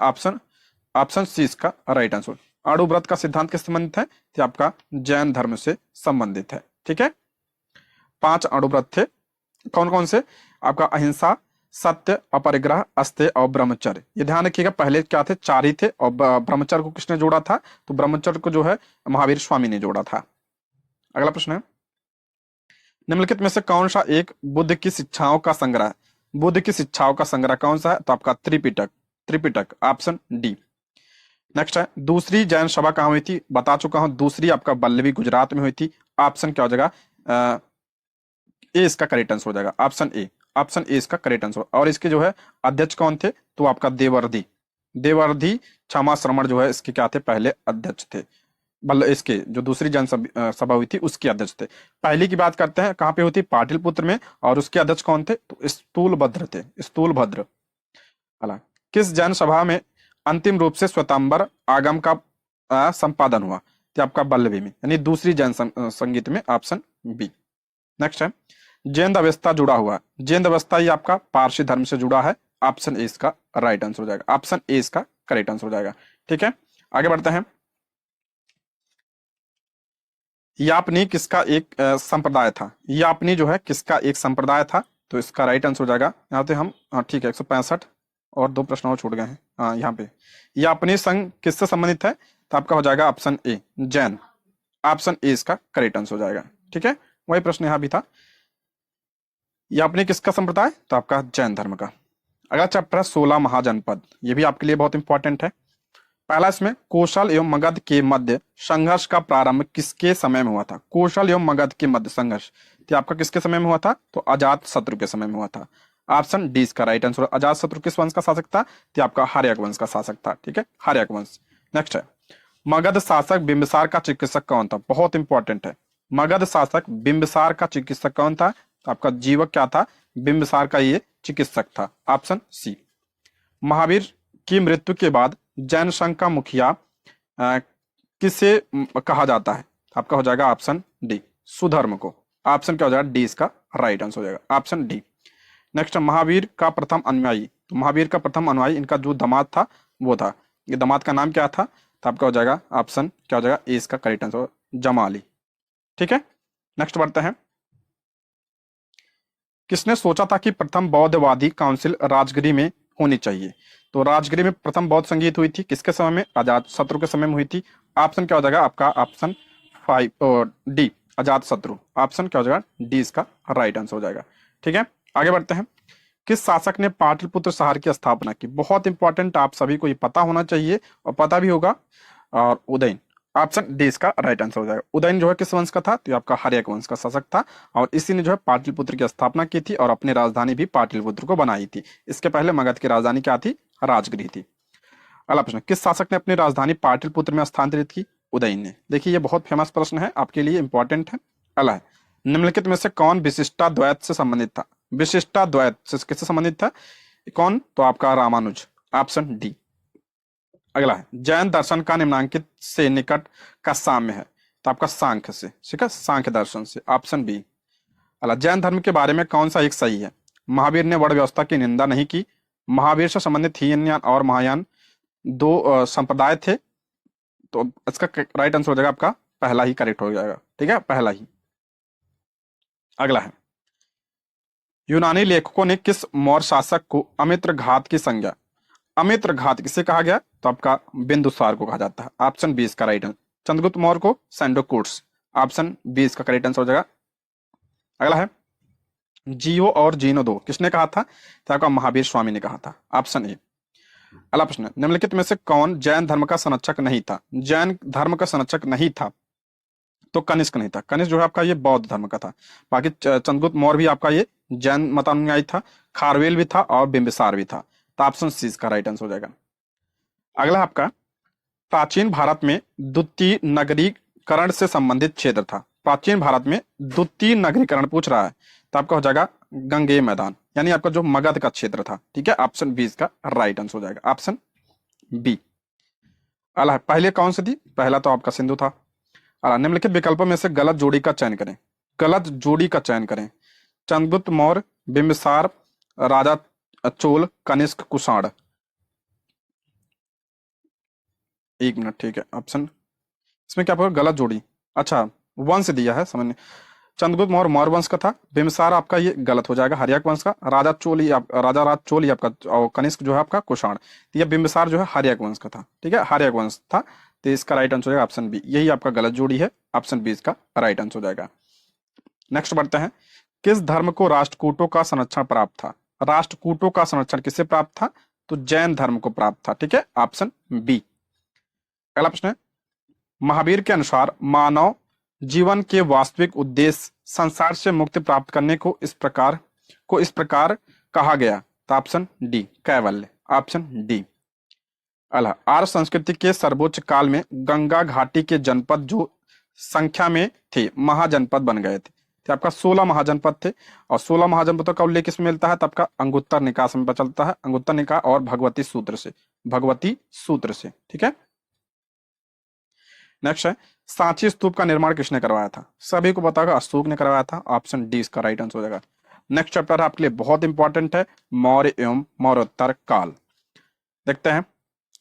ऑप्शन सी इसका राइट आंसर। अणुव्रत का सिद्धांत किससे संबंधित है? ये आपका जैन धर्म से संबंधित है, ठीक है। 5 अणुव्रत थे, कौन कौन से? आपका अहिंसा, सत्य, अपरिग्रह, अस्तेय और ब्रह्मचर्य। ये ध्यान रखिएगा, पहले क्या थे? 4 ही थे, और ब्रह्मचर्य को किसने जोड़ा था? तो ब्रह्मचर्य को जो है महावीर स्वामी ने जोड़ा था। अगला प्रश्न है, निम्नलिखित में से कौन सा एक बुद्ध की शिक्षाओं का संग्रह है? बुद्ध की शिक्षाओं का संग्रह कौन सा है? तो आपका त्रिपिटक। Option D. नेक्स्ट है, दूसरी जैन सभा कहां हुई थी? बता चुका हूं, दूसरी आपका बल्लभी गुजरात में हुई थी। ऑप्शन क्या हो जाएगा? ए इसका करेक्ट आंसर हो जाएगा, ऑप्शन ए। ऑप्शन ए इसका करेक्ट आंसर। और इसके जो है अध्यक्ष कौन थे? तो आपका देवर्धि क्षमा श्रमण जो है इसके क्या थे? पहले अध्यक्ष थे। मतलब इसके जो दूसरी जन सभा हुई थी उसके अध्यक्ष थे। पहली की बात करते हैं, कहां पे हुई थी? पाटलिपुत्र में। और उसके अध्यक्ष कौन थे? तो स्थूलभद्र थे, स्थूलभद्र। किस जैन सभा में अंतिम रूप से श्वेतांबर आगम का संपादन हुआ? तो आपका बल्लभी में, यानी दूसरी जैन संगीत में। Option B. नेक्स्ट है, जैन अवस्था जुड़ा हुआ। जैन अवस्था ये आपका पारसी धर्म से जुड़ा है। ऑप्शन ए इसका राइट आंसर हो जाएगा, ऑप्शन ए इसका करेक्ट आंसर हो जाएगा, ठीक है। आगे बढ़ते हैं, यापनी किसका एक संप्रदाय था? यापनी जो है किसका एक संप्रदाय था? तो इसका राइट आंसर हो जाएगा, यहाँ पे हम ठीक है 165 और 2 प्रश्न और छूट गए हैं। हाँ, यहाँ पे यापनी संघ किससे संबंधित है? तो आपका हो जाएगा option A, Jain. Option A इसका करेक्ट आंसर हो जाएगा, ठीक है। वही प्रश्न यहाँ भी था, यापनी किसका संप्रदाय? तो आपका जैन धर्म का। अगला चैप्टर है 16 महाजनपद। ये भी आपके लिए बहुत इंपॉर्टेंट है। पहला इसमें, कौशल एवं मगध के मध्य संघर्ष का प्रारंभ किसके समय में हुआ था? कौशल एवं मगध के मध्य संघर्ष तो आपका किसके समय में हुआ था? तो अजात शत्रु के समय में हुआ था। ऑप्शन डी इसका राइट आंसर। अजात शत्रु किस वंश का शासक था? तो आपका हर्यक वंश का शासक था, ठीक है, हर्यक वंश। नेक्स्ट है, मगध शासक बिंबिसार का चिकित्सक कौन था? बहुत इंपॉर्टेंट है। मगध शासक बिंबिसार का चिकित्सक कौन था? तो आपका जीवक क्या था? बिंबिसार का ये चिकित्सक था। ऑप्शन सी। महावीर की मृत्यु के बाद जैन संघ का मुखिया किसे कहा जाता है? आपका हो जाएगा ऑप्शन डी, सुधर्म को। ऑप्शन क्या हो जाएगा? डी इसका राइट आंसर हो जाएगा, ऑप्शन डी। नेक्स्ट, महावीर का प्रथम अनुयायी। तो महावीर का प्रथम अनुयायी इनका जो दामाद था वो था, ये दामाद का नाम क्या था? तो आपका हो जाएगा ऑप्शन क्या हो जाएगा? ए इसका करेक्ट आंसर, जमाली। ठीक है, नेक्स्ट बढ़ते हैं। किसने सोचा था कि प्रथम बौद्धवादी काउंसिल राजगिरी में होनी चाहिए? तो राजगिरी में प्रथम बौद्ध संगीत हुई थी किसके समय में? अजात शत्रु के समय में हुई थी। ऑप्शन क्या हो जाएगा आपका? ऑप्शन 5 डी, अजात शत्रु। ऑप्शन क्या हो जाएगा? डी इसका राइट आंसर हो जाएगा। ठीक है, आगे बढ़ते हैं। किस शासक ने पाटलिपुत्र शहर की स्थापना की? बहुत इंपॉर्टेंट, आप सभी को ये पता होना चाहिए और पता भी होगा। और उदयन, ऑप्शन डी इसका राइट आंसर हो जाएगा। उदयन जो है किस वंश का था? तो आपका हर्यक वंश का शासक था, और इसी ने जो है पाटलिपुत्र की स्थापना की थी और अपनी राजधानी भी पाटलिपुत्र को बनाई थी। इसके पहले मगध की राजधानी क्या थी? राजगिरी थी। अगला प्रश्न, किस शासक ने अपनी राजधानी पाटलिपुत्र में स्थानांतरित की? उदयन ने। देखिए ये बहुत फेमस प्रश्न है, आपके लिए इंपॉर्टेंट है। अगला है, निम्नलिखित में से कौन विशिष्टाद्वैत से संबंधित था? विशिष्टाद्वैत से किससे संबंधित था? कौन? तो आपका रामानुज, ऑप्शन डी। अगला है, जैन दर्शन का निम्नांकित से निकट का साम्य है? तो आपका सांख्य से, ठीक है, सांख्य दर्शन से, ऑप्शन बी। अगला, जैन धर्म के बारे में कौन सा एक सही है? महावीर ने वर्ण व्यवस्था की निंदा नहीं की। महावीर से संबंधित हीनयान और महायान दो संप्रदाय थे। तो इसका राइट आंसर हो जाएगा आपका पहला ही करेक्ट हो जाएगा। ठीक है, पहला ही। अगला है, यूनानी लेखकों ने किस मौर्य शासक को अमित्र घात की संज्ञा? अमित्र घात किसे कहा गया? तो आपका बिंदुसार को कहा जाता है। ऑप्शन 20 का राइट आंसर। चंद्रगुप्त मौर्य को सैंडोकुट्स, ऑप्शन 20 का करेक्ट आंसर हो जाएगा। अगला है, जियो और जीनो दो किसने कहा था? तो आपका महावीर स्वामी ने कहा था, ऑप्शन ए। अगला प्रश्न, निम्नलिखित में से कौन जैन धर्म का संरक्षक नहीं था? जैन धर्म का संरक्षक नहीं था तो कनिष्क नहीं था। कनिष्क जो है आपका ये बौद्ध धर्म का था। बाकी चंद्रगुप्त मौर्य भी आपका ये जैन मतानुयायी था, खारवेल भी था और बिंबिसार भी था। तो ऑप्शन सी इसका राइट आंसर हो जाएगा। अगला आपका, प्राचीन भारत में द्वितीय नगरीकरण से संबंधित क्षेत्र था। प्राचीन भारत में द्वितीय नगरीकरण पूछ रहा है, तो आपका हो जाएगा गंगेय मैदान, यानी आपका जो मगध का क्षेत्र था। ठीक है, ऑप्शन 20 का राइट आंसर हो जाएगा, ऑप्शन बी। अला पहले कौन सी थी? पहला तो आपका सिंधु था। अला निम्नलिखित विकल्पों में से गलत जोड़ी का चयन करें। गलत जोड़ी का चयन करें। चंद्रगुप्त मौर्य, बिंबिसार, राजा चोल, कनिष्क, कुषाण। एक मिनट, ठीक है, ऑप्शन इसमें क्या आपको गलत जोड़ी? अच्छा, वंश दिया है, समझ। चंद्रगुप्त मौर्य मौर्य वंश का था। बिंबिसार आपका ये गलत हो जाएगा, हर्यक वंश का। राजा चोल ही राजा राज चोल ही आपका, और कनिष्क जो है आपका कुषाण। तो ये बिंबिसार जो है हर्यक वंश का था। ठीक है, हर्यक वंश था। तो इसका राइट आंसर हो जाएगा ऑप्शन बी। यही आपका गलत जोड़ी है, ऑप्शन बी इसका राइट आंसर हो जाएगा। नेक्स्ट बढ़ते हैं, किस धर्म को राष्ट्रकूटों का संरक्षण प्राप्त था? राष्ट्रकूटों का संरक्षण किससे प्राप्त था? तो जैन धर्म को प्राप्त था। ठीक है, ऑप्शन बी। अगला प्रश्न है, महावीर के अनुसार मानव जीवन के वास्तविक उद्देश्य संसार से मुक्ति प्राप्त करने को इस प्रकार कहा गया। तो ऑप्शन डी, कैवल्य, ऑप्शन डी। अला, आर्य संस्कृति के सर्वोच्च काल में गंगा घाटी के जनपद जो संख्या में थे महाजनपद बन गए थे। तो आपका 16 महाजनपद थे, और 16 महाजनपदों का उल्लेख किसमें मिलता है? तो आपका अंगुत्तर निकाय में पता चलता है, अंगुत्तर निकाय और भगवती सूत्र से, भगवती सूत्र से। ठीक है, नेक्स्ट है, सांची स्तूप का निर्माण किसने करवाया था? सभी को पता होगा, अशोक ने करवाया था। ऑप्शन डी इसका राइट आंसर हो जाएगा। नेक्स्ट चैप्टर आपके लिए बहुत इंपॉर्टेंट है, मौर्य एवं मौर्योत्तर काल। देखते हैं,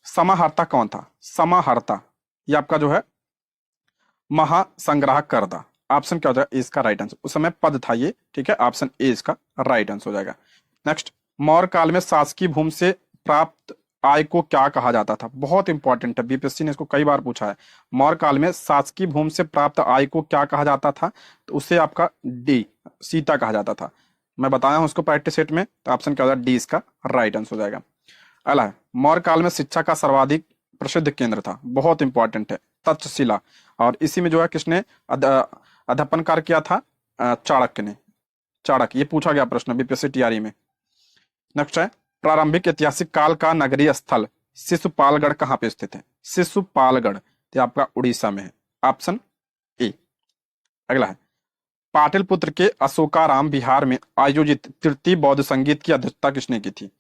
समाहर्ता कौन था? समाहर्ता ये आपका जो है महासंग्राहक करदा। ऑप्शन क्या हो जाएगा? इसका राइट आंसर। उस समय पद था ये। ठीक है, ऑप्शन ए इसका राइट आंसर हो जाएगा। नेक्स्ट, मौर्य काल में शासकीय भूमि से प्राप्त आय को क्या कहा जाता था? बहुत इंपॉर्टेंट है, बीपीएससी ने इसको कई बार पूछा है। मौर्य काल में शासकीय भूमि से प्राप्त आय को क्या कहा जाता था? तो उसे आपका डी, सीता कहा जाता था। मैं बताया हूं उसको प्रैक्टिस सेट में। तो ऑप्शन क्या हो जाएगा? डी इसका राइट आंसर हो जाएगा। अगला है, मौर्य काल में शिक्षा का सर्वाधिक प्रसिद्ध केंद्र था। बहुत इंपॉर्टेंट है, तक्षशिला। और इसी में जो है किसने अध्यापन कार्य किया था? चाणक्य ने। चाणक्य, ये पूछा गया प्रश्न बीपीएससी टीआरई में। नेक्स्ट है, प्रारंभिक ऐतिहासिक काल का नगरीय स्थल शिशुपालगढ़ कहाँ पे स्थित है? शिशुपालगढ़ तो आपका उड़ीसा में है, ऑप्शन ए। अगला है, पाटलिपुत्र के अशोकाराम विहार में आयोजित तृतीय बौद्ध संगीत की अध्यक्षता किसने की थी?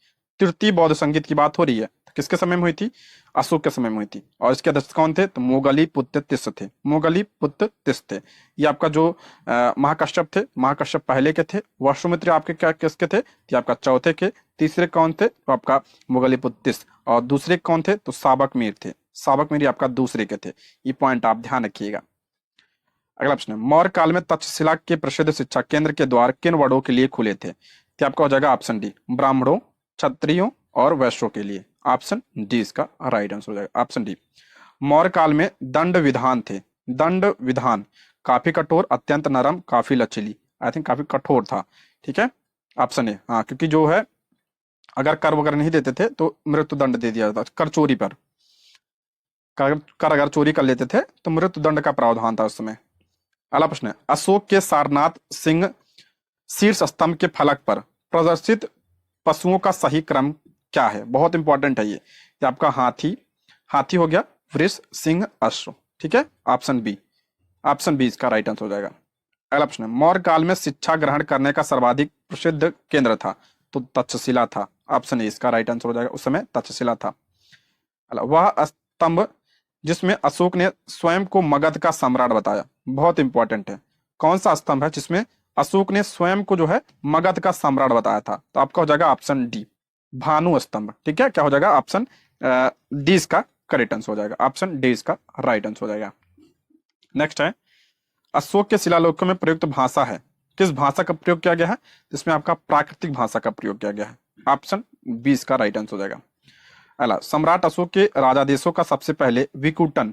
तृतीय बौद्ध संगीत की बात हो रही है तो किसके समय में हुई थी? अशोक के समय में हुई थी। और इसके अध्यक्ष कौन थे? तो मोगली पुत्य थे। मोगली पुत्य थे। ये आपका जो महाकश्यप थे, महाकश्यप पहले के थे। वसुमित्र आपके क्या किसके थे? ये आपका चौथे के। तीसरे कौन थे? तो आपका मोगली पुत्य। और दूसरे कौन थे? तो साबक मीर थे। साबक मीर आपका दूसरे के थे। ये पॉइंट आप ध्यान रखिएगा। अगला प्रश्न है, मौर्य काल में तक्षशिला के प्रसिद्ध शिक्षा केंद्र के द्वार किन वर्णों के लिए खुले थे? तो आपका हो जाएगा ऑप्शन डी, ब्राह्मणों, क्षत्रियों और वैश्यों के लिए। ऑप्शन डी इसका राइट आंसर हो जाएगा, ऑप्शन डी। मौर्य काल में दंड विधान थे। दंड विधान काफी कठोर, अत्यंत नरम, काफी लचीली। आई थिंक काफी कठोर था। ठीक है, ऑप्शन ए। हाँ, क्योंकि जो है अगर कर वगैरह नहीं देते थे तो मृत्यु दंड दे दिया जाता। कर चोरी पर कर अगर चोरी कर लेते थे तो मृत्यु दंड का प्रावधान था उस समय। अगला प्रश्न है, अशोक के सारनाथ सिंह शीर्ष स्तंभ के फलक पर प्रदर्शित पशुओं का सही क्रम क्या है? बहुत इंपॉर्टेंट है ये आपका हाथी, हाथी हो गया, वृष, सिंह, अश्व। ठीक है, ऑप्शन बी, ऑप्शन बी इसका राइट आंसर हो जाएगा। अगला प्रश्न है, मौर्य काल में शिक्षा ग्रहण करने का सर्वाधिक प्रसिद्ध केंद्र था? तो तक्षशिला था। ऑप्शन ए इसका राइट आंसर हो जाएगा, उस समय तक्षशिला था। वह स्तंभ जिसमें अशोक ने स्वयं को मगध का सम्राट बताया, बहुत इंपॉर्टेंट है। कौन सा स्तंभ है जिसमें अशोक ने स्वयं को जो है मगध का सम्राट बताया था? तो आपका हो जाएगा ऑप्शन डी, भानु स्तंभ। ठीक है, क्या हो जाएगा? ऑप्शन डी इसका करेक्ट आंसर हो जाएगा, ऑप्शन डी इसका राइट आंसर हो जाएगा। नेक्स्ट है, अशोक के शिलालेखों में प्रयुक्त भाषा है, किस भाषा का प्रयोग किया गया है? जिसमें आपका प्राकृतिक भाषा का प्रयोग किया गया है। ऑप्शन बी इसका राइट आंसर हो जाएगा। अगला, सम्राट अशोक के राजादेशों का सबसे पहले विकुटन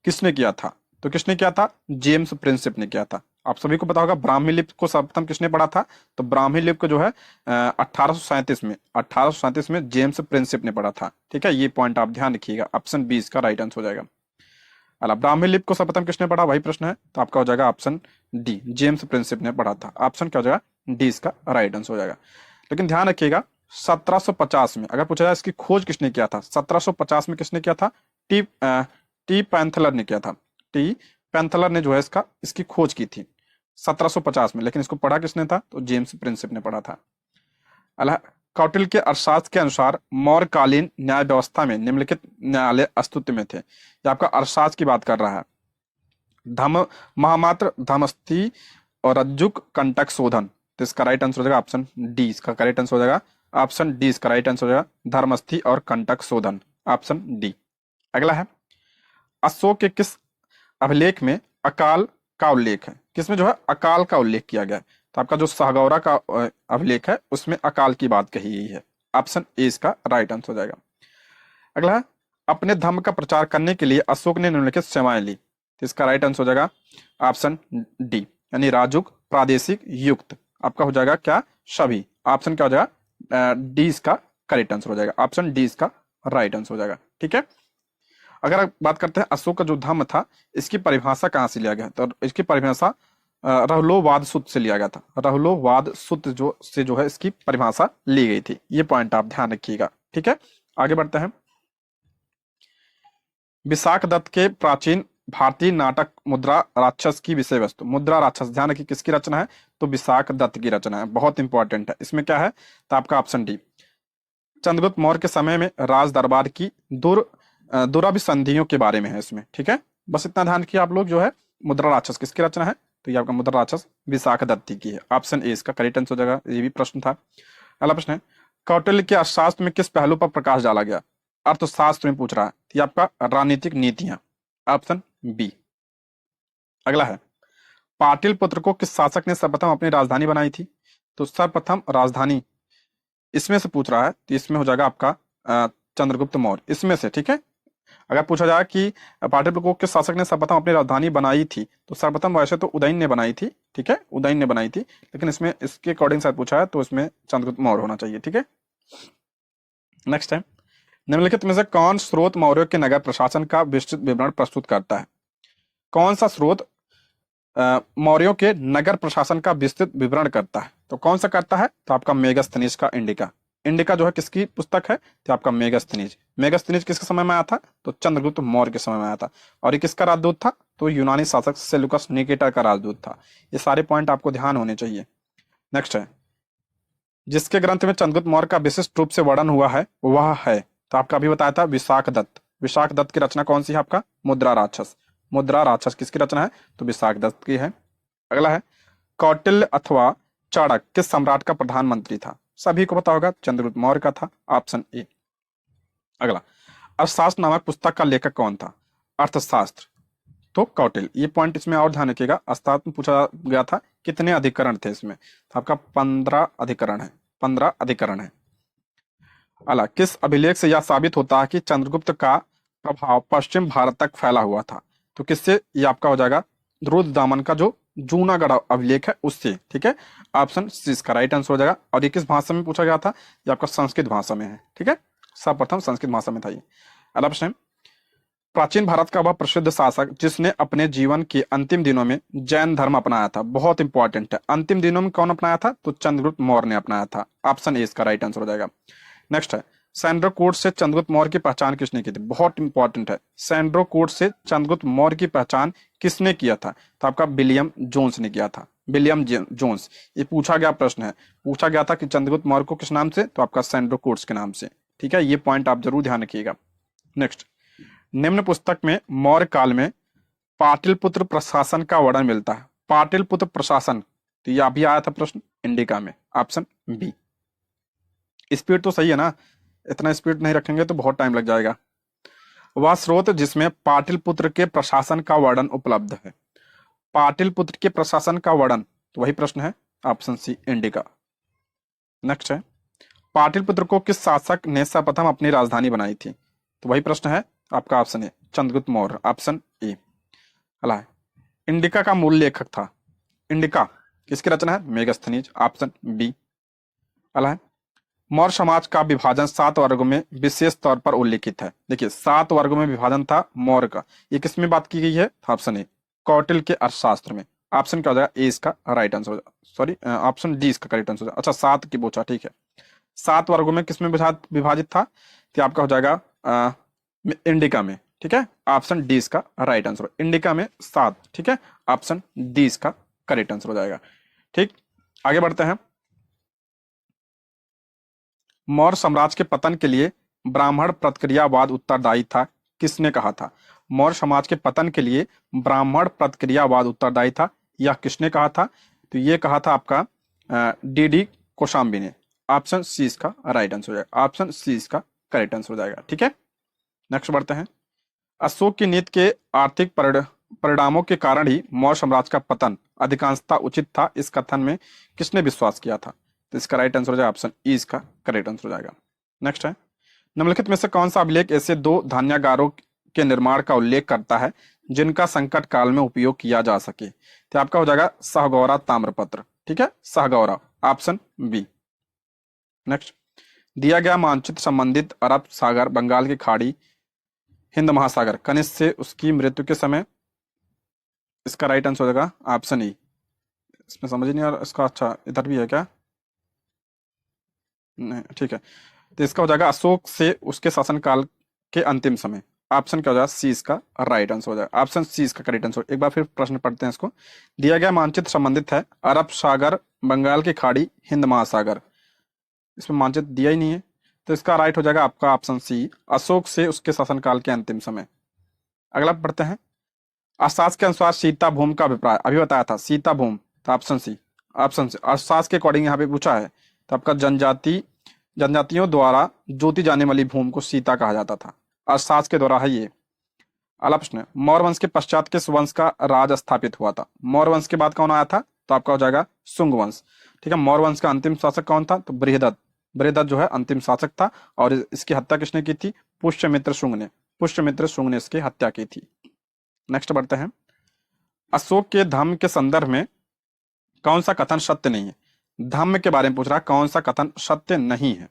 किसने किया था? तो किसने किया था? जेम्स प्रिंसिप ने किया था। आप सभी को पता होगा ब्राह्मी लिपि को सर्वप्रथम किसने पढ़ा था? तो ब्राह्मी लिपि को जो है 1837 में जेम्स प्रिंसिप ने पढ़ा था। ठीक है, ये पॉइंट आप ध्यान रखिएगा, ऑप्शन बी इसका राइट आंसर हो जाएगा। अला, ब्राह्मी लिपि को सर्वप्रथम किसने पढ़ा? वही प्रश्न है, तो आपका हो जाएगा ऑप्शन डी, जेम्स प्रिंसिप ने पढ़ा था। ऑप्शन क्या हो जाएगा? डी इसका राइट आंसर हो जाएगा। लेकिन ध्यान रखिएगा 1750 में अगर पूछा जाए इसकी खोज किसने किया था? 1750 में किसने किया था? टी पैंथलर ने किया था। टी पैंथलर ने जो है इसकी खोज की थी 1750 में, लेकिन इसको पढ़ा किसने था? तो जेम्स प्रिंसिप ने पढ़ा था। अल्लाह, कौटिल्य के अर्थशास्त्र के अनुसार मौर्यकालीन न्याय व्यवस्था में निम्नलिखित न्यायालय अस्तित्व में थे। ये आपका अर्थशास्त्र की बात कर रहा है। धम महामात्र, धमस्थी और रज्जुक, कंटक, शोधन। तो इसका राइट आंसर हो जाएगा ऑप्शन डी, इसका करेक्ट आंसर हो जाएगा, ऑप्शन डी इसका राइट आंसर हो जाएगा, धर्मस्थी और कंटक शोधन, ऑप्शन डी। अगला है, अशोक के किस अभिलेख में अकाल का उल्लेख है? किसमें जो है अकाल का उल्लेख किया गया है? तो आपका जो सहगौरा का अभिलेख है उसमें अकाल की बात कही गई है। ऑप्शन ए इसका राइट आंसर हो जाएगा। अगला है, अपने धर्म का प्रचार करने के लिए अशोक ने निम्नलिखित सेवाएं ली। तो इसका राइट आंसर हो जाएगा ऑप्शन डी, यानी राजुक, प्रादेशिक, युक्त। आपका हो जाएगा क्या? सभी। ऑप्शन क्या हो जाएगा? डी इसका करेक्ट आंसर हो जाएगा, ऑप्शन डी इसका राइट आंसर हो जाएगा। ठीक है, अगर आप बात करते हैं अशोक का जो धर्म था इसकी परिभाषा कहाँ से लिया गया? तो इसकी परिभाषा रहलोवाद सूत्र से लिया गया था। रहलोवाद सूत्र जो है इसकी परिभाषा ली गई थी। ये पॉइंट आप ध्यान रखिएगा। ठीक है, आगे बढ़ते हैं। विशाख दत्त के प्राचीन भारतीय नाटक मुद्रा राक्षस की विषय वस्तु। मुद्रा राक्षस, ध्यान रखिए किसकी रचना है? तो विशाख दत्त की रचना है, बहुत इंपॉर्टेंट है। इसमें क्या है? तो आपका ऑप्शन डी, चंद्रगुप्त मौर्य के समय में राज दरबार की दुराभिसंधियों के बारे में है इसमें। ठीक है, बस इतना ध्यान रखिए आप लोग। जो है मुद्रा राक्षस किसकी रचना है? तो ये आपका मुद्रा राक्षस विशाख दत्त की है। ऑप्शन ए इसका करेक्ट आंसर हो जाएगा। ये भी प्रश्न था। अगला प्रश्न है, कौटिल्य के अर्थशास्त्र में किस पहलू पर प्रकाश डाला गया? अर्थशास्त्र में पूछ रहा है। ये आपका राजनीतिक नीतियां, ऑप्शन बी। अगला है, पाटलिपुत्र को किस शासक ने सर्वप्रथम अपनी राजधानी बनाई थी? तो सर्वप्रथम राजधानी इसमें से पूछ रहा है, तो इसमें हो जाएगा आपका चंद्रगुप्त मौर्य, इसमें से। ठीक है, अगर पूछा जाए कि पाटलिपुत्र को किस शासक ने सर्वप्रथम अपनी राजधानी बनाई थी, तो सर्वप्रथम वैसे तो उदयन ने बनाई थी। ठीक है, उदयन ने बनाई थी, लेकिन इसमें इसके अकॉर्डिंग शायद पूछा है, तो इसमें चंद्रगुप्त मौर्य होना चाहिए। ठीक है, नेक्स्ट है, निम्नलिखित में से कौन स्रोत मौर्यों के नगर प्रशासन का विस्तृत विवरण प्रस्तुत करता है? कौन सा स्रोत मौर्यों के नगर प्रशासन का विस्तृत विवरण करता है? तो कौन सा करता है? तो आपका मेगास्थनीज का इंडिका। इंडिका जो है किसकी पुस्तक है? तो आपका मेगास्थनीज। मेगास्थनीज किसके समय में आया था? तो चंद्रगुप्त मौर्य के समय में आया था। और ये किसका राजदूत था? तो यूनानी शासक सेल्यूकस निकेटर का राजदूत था। ये सारे पॉइंट आपको ध्यान होने चाहिए। नेक्स्ट है, जिसके ग्रंथ में चंद्रगुप्त मौर्य का विशिष्ट रूप से वर्णन हुआ है वह है, तो आपका अभी बताया था विशाख दत्त। विशाख दत्त की रचना कौन सी है आपका? मुद्रा राक्षस। मुद्रा राक्षस किसकी रचना है? तो विशाख दत्त की है। अगला है कौटिल्य अथवा चाणक्य किस सम्राट का प्रधानमंत्री था? सभी को पता होगा चंद्रगुप्त मौर्य का था, ऑप्शन ए। अगला अर्थशास्त्र नामक पुस्तक का लेखक कौन था? अर्थशास्त्र तो कौटिल्य। ये पॉइंट इसमें और ध्यान रखिएगा, अर्थशास्त्र में पूछा गया था कितने अधिकरण थे इसमें, तो आपका 15 अधिकरण है, 15 अधिकरण है। अला किस अभिलेख से यह साबित होता है कि चंद्रगुप्त का प्रभाव पश्चिम भारत तक फैला हुआ था? तो किससे? ये आपका हो जाएगा रुद्रदामन का जो जूनागढ़ अभिलेख है उससे, ठीक है। ऑप्शन सी इसका राइट आंसर हो जाएगा। और ये किस भाषा में पूछा गया था? ये आपका संस्कृत भाषा में है, ठीक है। सर्वप्रथम संस्कृत भाषा में था ये। अगला प्रश्न, प्राचीन भारत का वह प्रसिद्ध शासक जिसने अपने जीवन के अंतिम दिनों में जैन धर्म अपनाया था? बहुत इंपॉर्टेंट है, अंतिम दिनों में कौन अपनाया था? तो चंद्रगुप्त मौर्य ने अपनाया था, ऑप्शन ए इसका राइट आंसर हो जाएगा। नेक्स्ट है सैंड्रो से चंद्रगुप्त मौर्य की पहचान किसने की थी? बहुत इंपॉर्टेंट है, सैंड्रो से चंद्रगुप्त मौर्य की पहचान किसने किया था? तो आपका विलियम जोन्स ने किया था, विलियम जोन्स। ये पूछा गया प्रश्न है, पूछा गया था कि चंद्रगुप्त मौर्य को किस नाम से? तो आपका सैंड्रो के नाम से, ठीक है। ये पॉइंट आप जरूर ध्यान रखिएगा। नेक्स्ट, निम्न पुस्तक में मौर्य काल में पाटलिपुत्र प्रशासन का वर्णन मिलता है। पाटलिपुत्र प्रशासन, तो ये अभी आया था प्रश्न इंडिका में, ऑप्शन बी। स्पीड तो सही है ना, इतना स्पीड नहीं रखेंगे तो बहुत टाइम लग जाएगा। वह स्रोत जिसमें पाटलिपुत्र के प्रशासन का वर्णन उपलब्ध है। पाटलिपुत्र के प्रशासन का वर्णन, तो वही प्रश्न है, ऑप्शन सी इंडिका। नेक्स्ट है पाटलिपुत्र को किस शासक ने सर्वप्रथम अपनी राजधानी बनाई थी? तो वही प्रश्न है आपका, ऑप्शन है चंद्रगुप्त मौर्य, ऑप्शन ए। अला इंडिका का मूल लेखक था, इंडिका किसकी रचना है? Megasthenes, option B. अला मौर्य समाज का विभाजन 7 वर्गों में विशेष तौर पर उल्लिखित है। देखिए 7 वर्गों में विभाजन था मौर्य का, ये किसमें बात की गई है? ऑप्शन ए कौटिल्य के अर्थशास्त्र में। ऑप्शन क्या हो जाएगा? ए इसका राइट आंसर हो जाएगा, सॉरी ऑप्शन डी इसका करेक्ट आंसर हो जाएगा। अच्छा 7 की पूछा, ठीक है। 7 वर्गों में किसमें विभाजित था? तो आपका हो जाएगा इंडिका में, ठीक है। ऑप्शन डी इसका राइट आंसर, इंडिका में 7, ठीक है। ऑप्शन डी इसका करेक्ट आंसर हो जाएगा, ठीक। आगे बढ़ते हैं। मौर्य साम्राज्य के पतन के लिए ब्राह्मण प्रतिक्रियावाद उत्तरदायी था, किसने कहा था? मौर्य समाज के पतन के लिए ब्राह्मण प्रतिक्रियावाद उत्तरदायी था, यह किसने कहा था? तो ये कहा था आपका डी कोशाम्बी ने। ऑप्शन सी इसका राइट आंसर हो जाएगा, ऑप्शन सी इसका करेक्ट आंसर हो जाएगा, ठीक है। नेक्स्ट बढ़ते हैं। अशोक की नीति के आर्थिक परिणामों के कारण ही मौर्य साम्राज्य का पतन अधिकांशतः उचित था, इस कथन में किसने विश्वास किया था? तो इसका राइट आंसर हो जाएगा ऑप्शन ई इसका करेक्ट आंसर हो जाएगा। नेक्स्ट है निम्नलिखित में से कौन सा अभिलेख ऐसे 2 धान्यागारों के निर्माण का उल्लेख करता है जिनका संकट काल में उपयोग किया जा सके? तो आपका हो जाएगा सहगौरा ताम्रपत्र, ठीक है, सहगौरा, ऑप्शन बी। नेक्स्ट, दिया गया मानचित्र संबंधित अरब सागर, बंगाल की खाड़ी, हिंद महासागर कनिष्क से उसकी मृत्यु के समय, इसका राइट आंसर हो जाएगा ऑप्शन ई। इसमें समझ नहीं आ रहा इसका, अच्छा इधर भी है क्या? नहीं, ठीक है। तो इसका हो जाएगा अशोक से उसके शासनकाल के अंतिम समय, ऑप्शन क्या हो जाएगा? सी इसका राइट आंसर हो जाएगा, ऑप्शन सी इसका करेक्ट आंसर। एक बार फिर प्रश्न पढ़ते हैं इसको। दिया गया मानचित्र संबंधित है अरब सागर, बंगाल की खाड़ी, हिंद महासागर, इसमें मानचित्र दिया ही नहीं है, तो इसका राइट हो जाएगा आपका ऑप्शन सी, अशोक से उसके शासनकाल के अंतिम समय। अगला पढ़ते हैं। अर्थशास्त्र के अनुसार सीता भूमि का अभिप्राय, अभी बताया था सीता भूमि, तो ऑप्शन सी, ऑप्शन सी अर्थशास्त्र के अकॉर्डिंग यहाँ पे पूछा है, तो आपका जनजातियों द्वारा जोती जाने वाली भूमि को सीता कहा जाता था, अर्थशास्त्र के द्वारा है ये। अगला प्रश्न है मौर्य वंश के पश्चात किस वंश का राज स्थापित हुआ था? मौर्य वंश के बाद कौन आया था? तो आपका हो जाएगा शुंग वंश, ठीक है। मौर्य वंश का अंतिम शासक कौन था? तो बृहदत्त, बृहदत्त जो है अंतिम शासक था, और इसकी हत्या किसने की थी? पुष्यमित्र शुंग ने, पुष्यमित्र शुंग ने इसकी हत्या की थी। नेक्स्ट बढ़ते हैं। अशोक के धम्म के संदर्भ में कौन सा कथन सत्य नहीं है? धम्म के बारे में पूछ रहा है, कौन सा कथन सत्य नहीं है?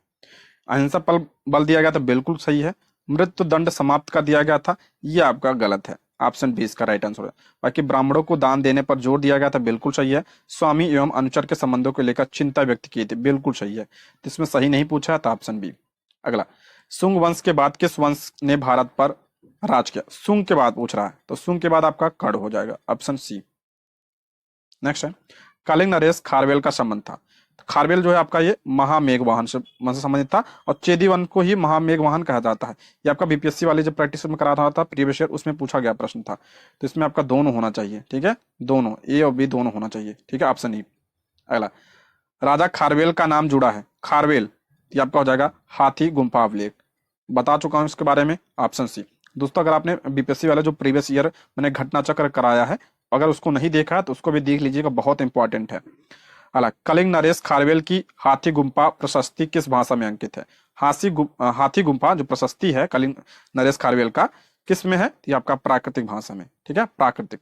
अहिंसा पर बल दिया गया था, बिल्कुल सही है। मृत्यु दंड समाप्त कर दिया गया था, यह आपका गलत है, ऑप्शन बी इसका राइट आंसर है। बाकी ब्राह्मणों को दान देने पर जोर दिया गया था, बिल्कुल सही है। स्वामी एवं अनुचर के संबंधों को लेकर चिंता व्यक्त की थी, बिल्कुल सही है। तो इसमें सही नहीं पूछा है, तो ऑप्शन बी। अगला, शुंग वंश के बाद किस वंश ने भारत पर राज किया? शुंग के बाद पूछ रहा है, तो शुंग के बाद आपका कड़ हो जाएगा, ऑप्शन सी। नेक्स्ट है कलिंग नरेश खारवेल का संबंध था, खारवेल जो है आपका ये महामेघ वाहन से संबंधित था, और चेदी वन को ही महामेघ वाहन कहा जाता है। ये आपका बीपीएससी वाले जब प्रैक्टिस में करा रहा था प्रीवियस ईयर, उसमें पूछा गया प्रश्न था। तो इसमें आपका दोनों होना चाहिए, ठीक है, दोनों ए और बी दोनों होना चाहिए, ठीक है, ऑप्शन ई। अगला, राजा खारवेल का नाम जुड़ा है, खारवेल ये आपका हो जाएगा हाथी गुम्फा अभिलेख, बता चुका हूं इसके बारे में, ऑप्शन सी। दोस्तों अगर आपने बीपीएससी वाला जो प्रीवियस ईयर मैंने घटना चक्र कराया है, अगर उसको नहीं देखा है तो उसको भी देख लीजिएगा, बहुत इंपॉर्टेंट है। अगला, कलिंग नरेश खारवेल की हाथी गुम्फा प्रशस्ति किस भाषा में अंकित है? हाथी गुम्फा जो प्रशस्ति है कलिंग नरेश खारवेल का, किस में है? ये आपका प्राकृतिक भाषा में, ठीक है, प्राकृतिक।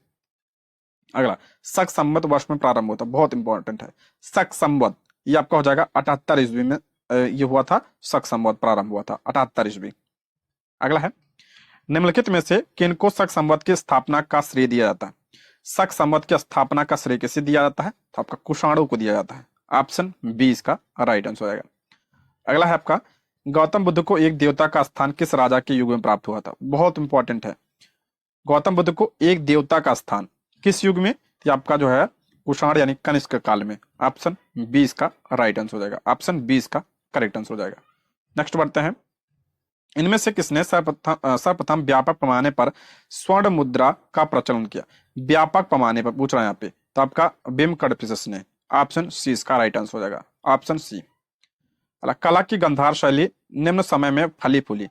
अगला, शक संवत वर्ष में प्रारंभ होता है, बहुत इंपॉर्टेंट है। शक संवत ये आपका हो जाएगा 78 ईस्वी में ये हुआ था, शक संवत प्रारंभ हुआ था 78 ईस्वी। अगला है, निम्नलिखित में से किनको शक संवत की स्थापना का श्रेय दिया जाता है? शक संवत की स्थापना का श्रेय किसे दिया जाता है? तो आपका कुषाणु को दिया जाता है, ऑप्शन बी इसका राइट आंसर हो जाएगा। अगला है आपका, गौतम बुद्ध को एक देवता का स्थान किस राजा के युग में प्राप्त हुआ था? बहुत इंपॉर्टेंट है, गौतम बुद्ध को एक देवता का स्थान किस युग में? ये आपका जो है कुषाण यानी कनिष्क काल में, ऑप्शन बी इसका राइट आंसर हो जाएगा, ऑप्शन बी इसका करेक्ट आंसर हो जाएगा। नेक्स्ट बढ़ते हैं, इनमें से किसने सर्वप्रथम व्यापक पैमाने पर स्वर्ण मुद्रा का प्रचलन किया? व्यापक पैमाने पर पूछ रहा है यहाँ पे, तो आपका बिम कड़फिसस ने, ऑप्शन सी इसका राइट आंसर हो जाएगा, ऑप्शन सी। कला की गंधार शैली निम्न समय में फली फूली,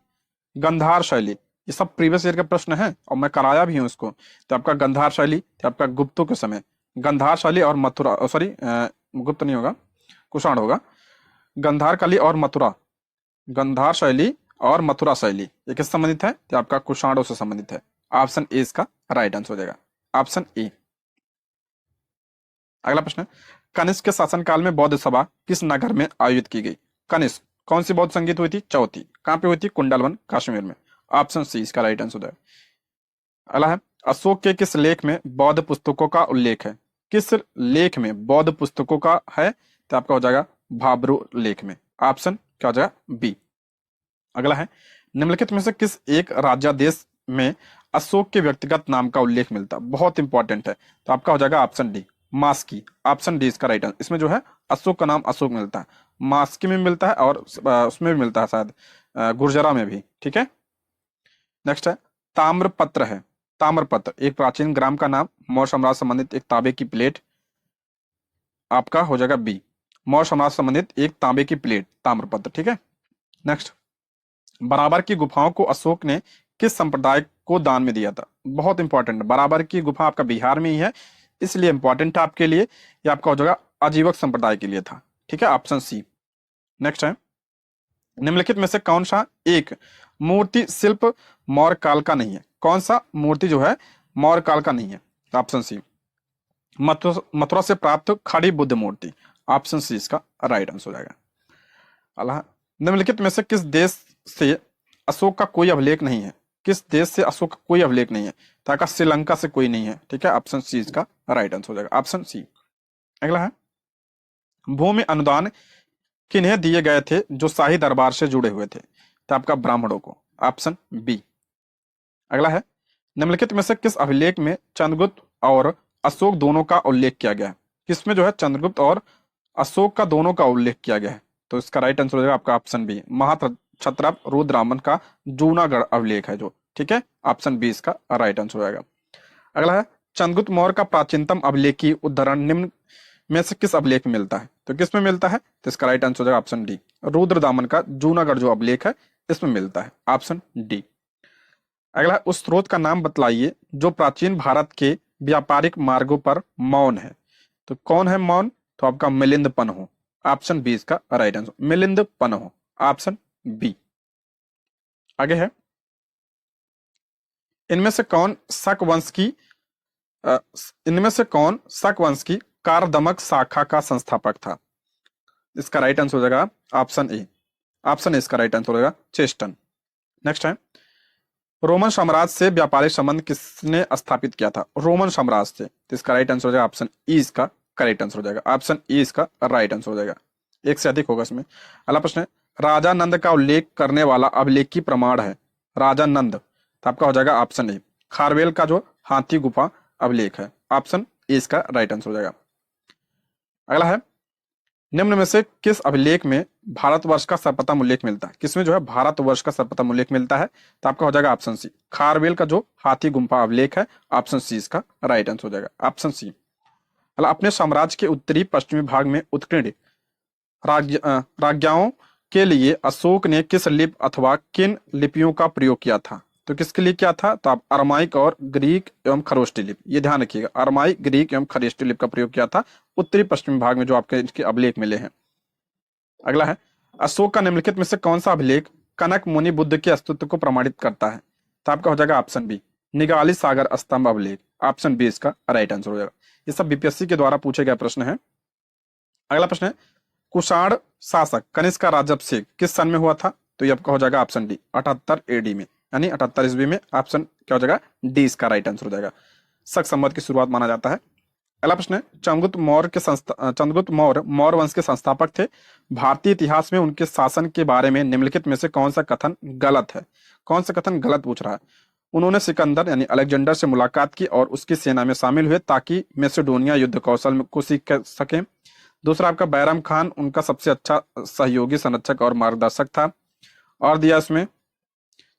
गंधार शैली ये सब प्रीवियस ईयर के प्रश्न है और मैं कराया भी हूं इसको। तो आपका गंधार शैली, तो आपका गुप्तों के समय गंधार शैली और मथुरा, सॉरी गुप्त नहीं होगा, कुषाण होगा। गंधार कली और मथुरा, गंधार शैली और मथुरा शैली ये किससे संबंधित है? तो आपका कुषाणों से संबंधित है, ऑप्शन ए इसका राइट आंसर हो जाएगा, ऑप्शन ए। अगला प्रश्न है, कनिष्क के शासनकाल में बौद्ध सभा किस नगर में आयोजित की गई? कनिष्क कौन सी बौद्ध संगीत हुई थी? चौथी। कहां पे हुई थी? कुंडलवन कश्मीर में, ऑप्शन सी इसका राइट आंसर हो जाएगा। अगला है, अशोक के किस लेख में बौद्ध पुस्तकों का उल्लेख है? किस लेख में बौद्ध पुस्तकों का है? तो आपका हो जाएगा भाब्रू लेख में, ऑप्शन क्या हो जाएगा? बी। अगला है, निम्नलिखित में से किस एक राज्यादेश में अशोक के व्यक्तिगत नाम का उल्लेख मिलता है? बहुत इंपॉर्टेंट है, तो आपका हो जाएगा ऑप्शन डी मास्की, ऑप्शन डी इसका राइट आंसर। इसमें जो है अशोक का नाम अशोक मिलता है, मास्की में मिलता है और उसमें भी मिलता है शायद गुर्जरा में भी, ठीक है। नेक्स्ट है, ताम्रपत्र है, ताम्रपत्र एक प्राचीन ग्राम का नाम, मौर्य साम्राज्य संबंधित एक तांबे की प्लेट, आपका हो जाएगा बी, मौर्य साम्राज्य संबंधित एक तांबे की प्लेट ताम्रपत्र, ठीक है। नेक्स्ट, बराबर की गुफाओं को अशोक ने किस संप्रदाय को दान में दिया था? बहुत इंपॉर्टेंट, बराबर की गुफा आपका बिहार में ही है, इसलिए इंपॉर्टेंट है आपके लिए, ये आपका हो जाएगा आजीवक संप्रदाय के लिए था, ठीक है, ऑप्शन सी। नेक्स्ट है, निम्नलिखित में से कौन सा एक मूर्ति शिल्प मौर्य काल का नहीं है? कौन सा मूर्ति जो है मौर्य काल का नहीं है? ऑप्शन सी, मथुरा से प्राप्त खड़ी बुद्ध मूर्ति, ऑप्शन सी इसका राइट आंसर हो जाएगा। अल्लाह, निम्नलिखित में से किस देश से अशोक का कोई अभिलेख नहीं है? किस देश से अशोक का कोई अभिलेख नहीं है? ताकि श्रीलंका से कोई नहीं है, ठीक है, ऑप्शन सी इसका राइट आंसर हो जाएगा, ऑप्शन सी। अगला है, भूमि अनुदान किन्हें दिए गए थे जो शाही दरबार से जुड़े हुए थे? तो आपका ब्राह्मणों को, ऑप्शन बी। अगला है, निम्नलिखित में से किस अभिलेख में चंद्रगुप्त और अशोक दोनों का उल्लेख किया गया है? किसमें जो है चंद्रगुप्त और अशोक का दोनों का उल्लेख किया गया है? तो इसका राइट आंसर हो जाएगा आपका ऑप्शन बी, महाक्षत्रप रुद्ररामन का जूनागढ़ अभिलेख है जो, ठीक है, ऑप्शन बी इसका राइट आंसर हो जाएगा। अगला है, चंद्रगुप्त मौर्य का प्राचीनतम अभिलेखी उदाहरण निम्न में से किस अभिलेख में मिलता है? तो किस में मिलता है? तो इसका राइट आंसर हो जाएगा ऑप्शन डी, रुद्रदामन का जूनागढ़ जो अभिलेख है इसमें मिलता है, ऑप्शन डी। अगला है, उस स्रोत का नाम बतलाइए जो प्राचीन भारत के व्यापारिक मार्गों पर मौन है। तो कौन है मौन? तो आपका मिलिंद पन्ह, ऑप्शन बी इसका right answer, Milind Panh, option B. आगे है, इनमें से कौन शक वंश की इनमें से कौन शक वंश की कारदमक शाखा का संस्थापक था? इसका राइट आंसर हो जाएगा ऑप्शन ए, ऑप्शन ए इसका राइट आंसर हो जाएगा चेस्टन। नेक्स्ट है, रोमन साम्राज्य से व्यापारिक संबंध किसने स्थापित किया था? रोमन साम्राज्य से, तो इसका राइट आंसर हो जाएगा ऑप्शन ई इसका करेक्ट आंसर हो जाएगा, ऑप्शन ई इसका राइट आंसर हो जाएगा, एक से अधिक होगा इसमें। अगला प्रश्न है, राजा नंद का उल्लेख करने वाला अभिलेखी प्रमाण है? राजा नंद, तो आपका हो जाएगा ऑप्शन ए, खारवेल का जो हाथी गुफा अभिलेख है, ऑप्शन ए इसका राइट आंसर हो जाएगा। अगला है, निम्न में से किस अभिलेख में भारतवर्ष का सर्वप्रथम उल्लेख मिलता है? किसमें जो है भारतवर्ष का सर्वप्रथम उल्लेख मिलता है? तो आपका हो जाएगा ऑप्शन सी, खारवेल का जो हाथी गुम्फा अभिलेख है। ऑप्शन सी इसका राइट आंसर हो जाएगा, ऑप्शन सी। अपने साम्राज्य के उत्तरी पश्चिमी भाग में उत्कीर्ण राज्यों के लिए अशोक ने किस लिपि अथवा किन लिपियों का प्रयोग किया था? तो किसके लिए क्या था? तो आप अरमाइक और ग्रीक एवं खरोष्टी लिपि, ये ध्यान रखिएगा, अरमाइक, ग्रीक एवं खरोष्टी लिपि का प्रयोग किया था उत्तरी पश्चिमी भाग में जो आपके इसके अभिलेख मिले हैं। अगला है, अशोक का निम्नलिखित में से कौन सा अभिलेख कनक मुनि बुद्ध के अस्तित्व को प्रमाणित करता है? तो आपका हो जाएगा ऑप्शन बी, निगाली सागर स्तंभ अभिलेख। ऑप्शन बी इसका राइट आंसर हो जाएगा। ये सब बीपीएससी के द्वारा पूछे गए प्रश्न है। अगला प्रश्न है, कुषाण शासक कनिष्क का राज्याभिषेक किस सन में हुआ था? तो ये आपका हो जाएगा ऑप्शन डी, 78 एडी में, यानी 78 ईस्वी में। ऑप्शन क्या हो जाएगा? डी इसका राइट आंसर हो जाएगा। शक संवत की शुरुआत माना जाता है। अगला प्रश्न है, चंद्रगुप्त मौर्य मौर्य वंश के संस्थापक थे। भारतीय इतिहास में उनके शासन के बारे में निम्नलिखित में से कौन सा कथन गलत है? कौन सा कथन गलत पूछ रहा है? उन्होंने सिकंदर यानी अलेक्जेंडर से मुलाकात की और उसकी सेना में शामिल हुए ताकि मैसेडोनिया युद्ध कौशल को सीख सके। दूसरा आपका, बैरम खान उनका सबसे अच्छा सहयोगी, संरक्षक और मार्गदर्शक था। और दिया इसमें,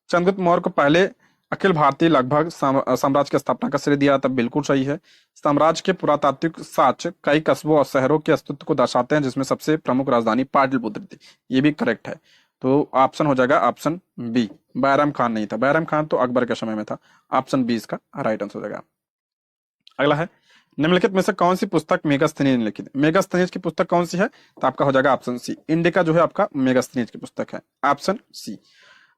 चंद्रगुप्त मौर्य को पहले अखिल भारतीय लगभग साम्राज्य की स्थापना का श्रेय दिया, तब बिल्कुल सही है। साम्राज्य के पुरातात्विक साक्ष्य कई कस्बों और शहरों के अस्तित्व को दर्शाते हैं जिसमें सबसे प्रमुख राजधानी पाटलिपुत्र थी, ये भी करेक्ट है। तो ऑप्शन हो जाएगा ऑप्शन बी, बैरम खान नहीं था, बैरम खान तो अकबर के समय में था। ऑप्शन बी इसका राइट आंसर हो जाएगा। अगला है, निम्नलिखित में से कौन सी पुस्तक मेगास्थनीज ने लिखी थी? मेगास्थनीज की पुस्तक कौन सी है? तो आपका हो जाएगा ऑप्शन सी, इंडिका जो है आपका मेगास्थनीज की पुस्तक है। Option C.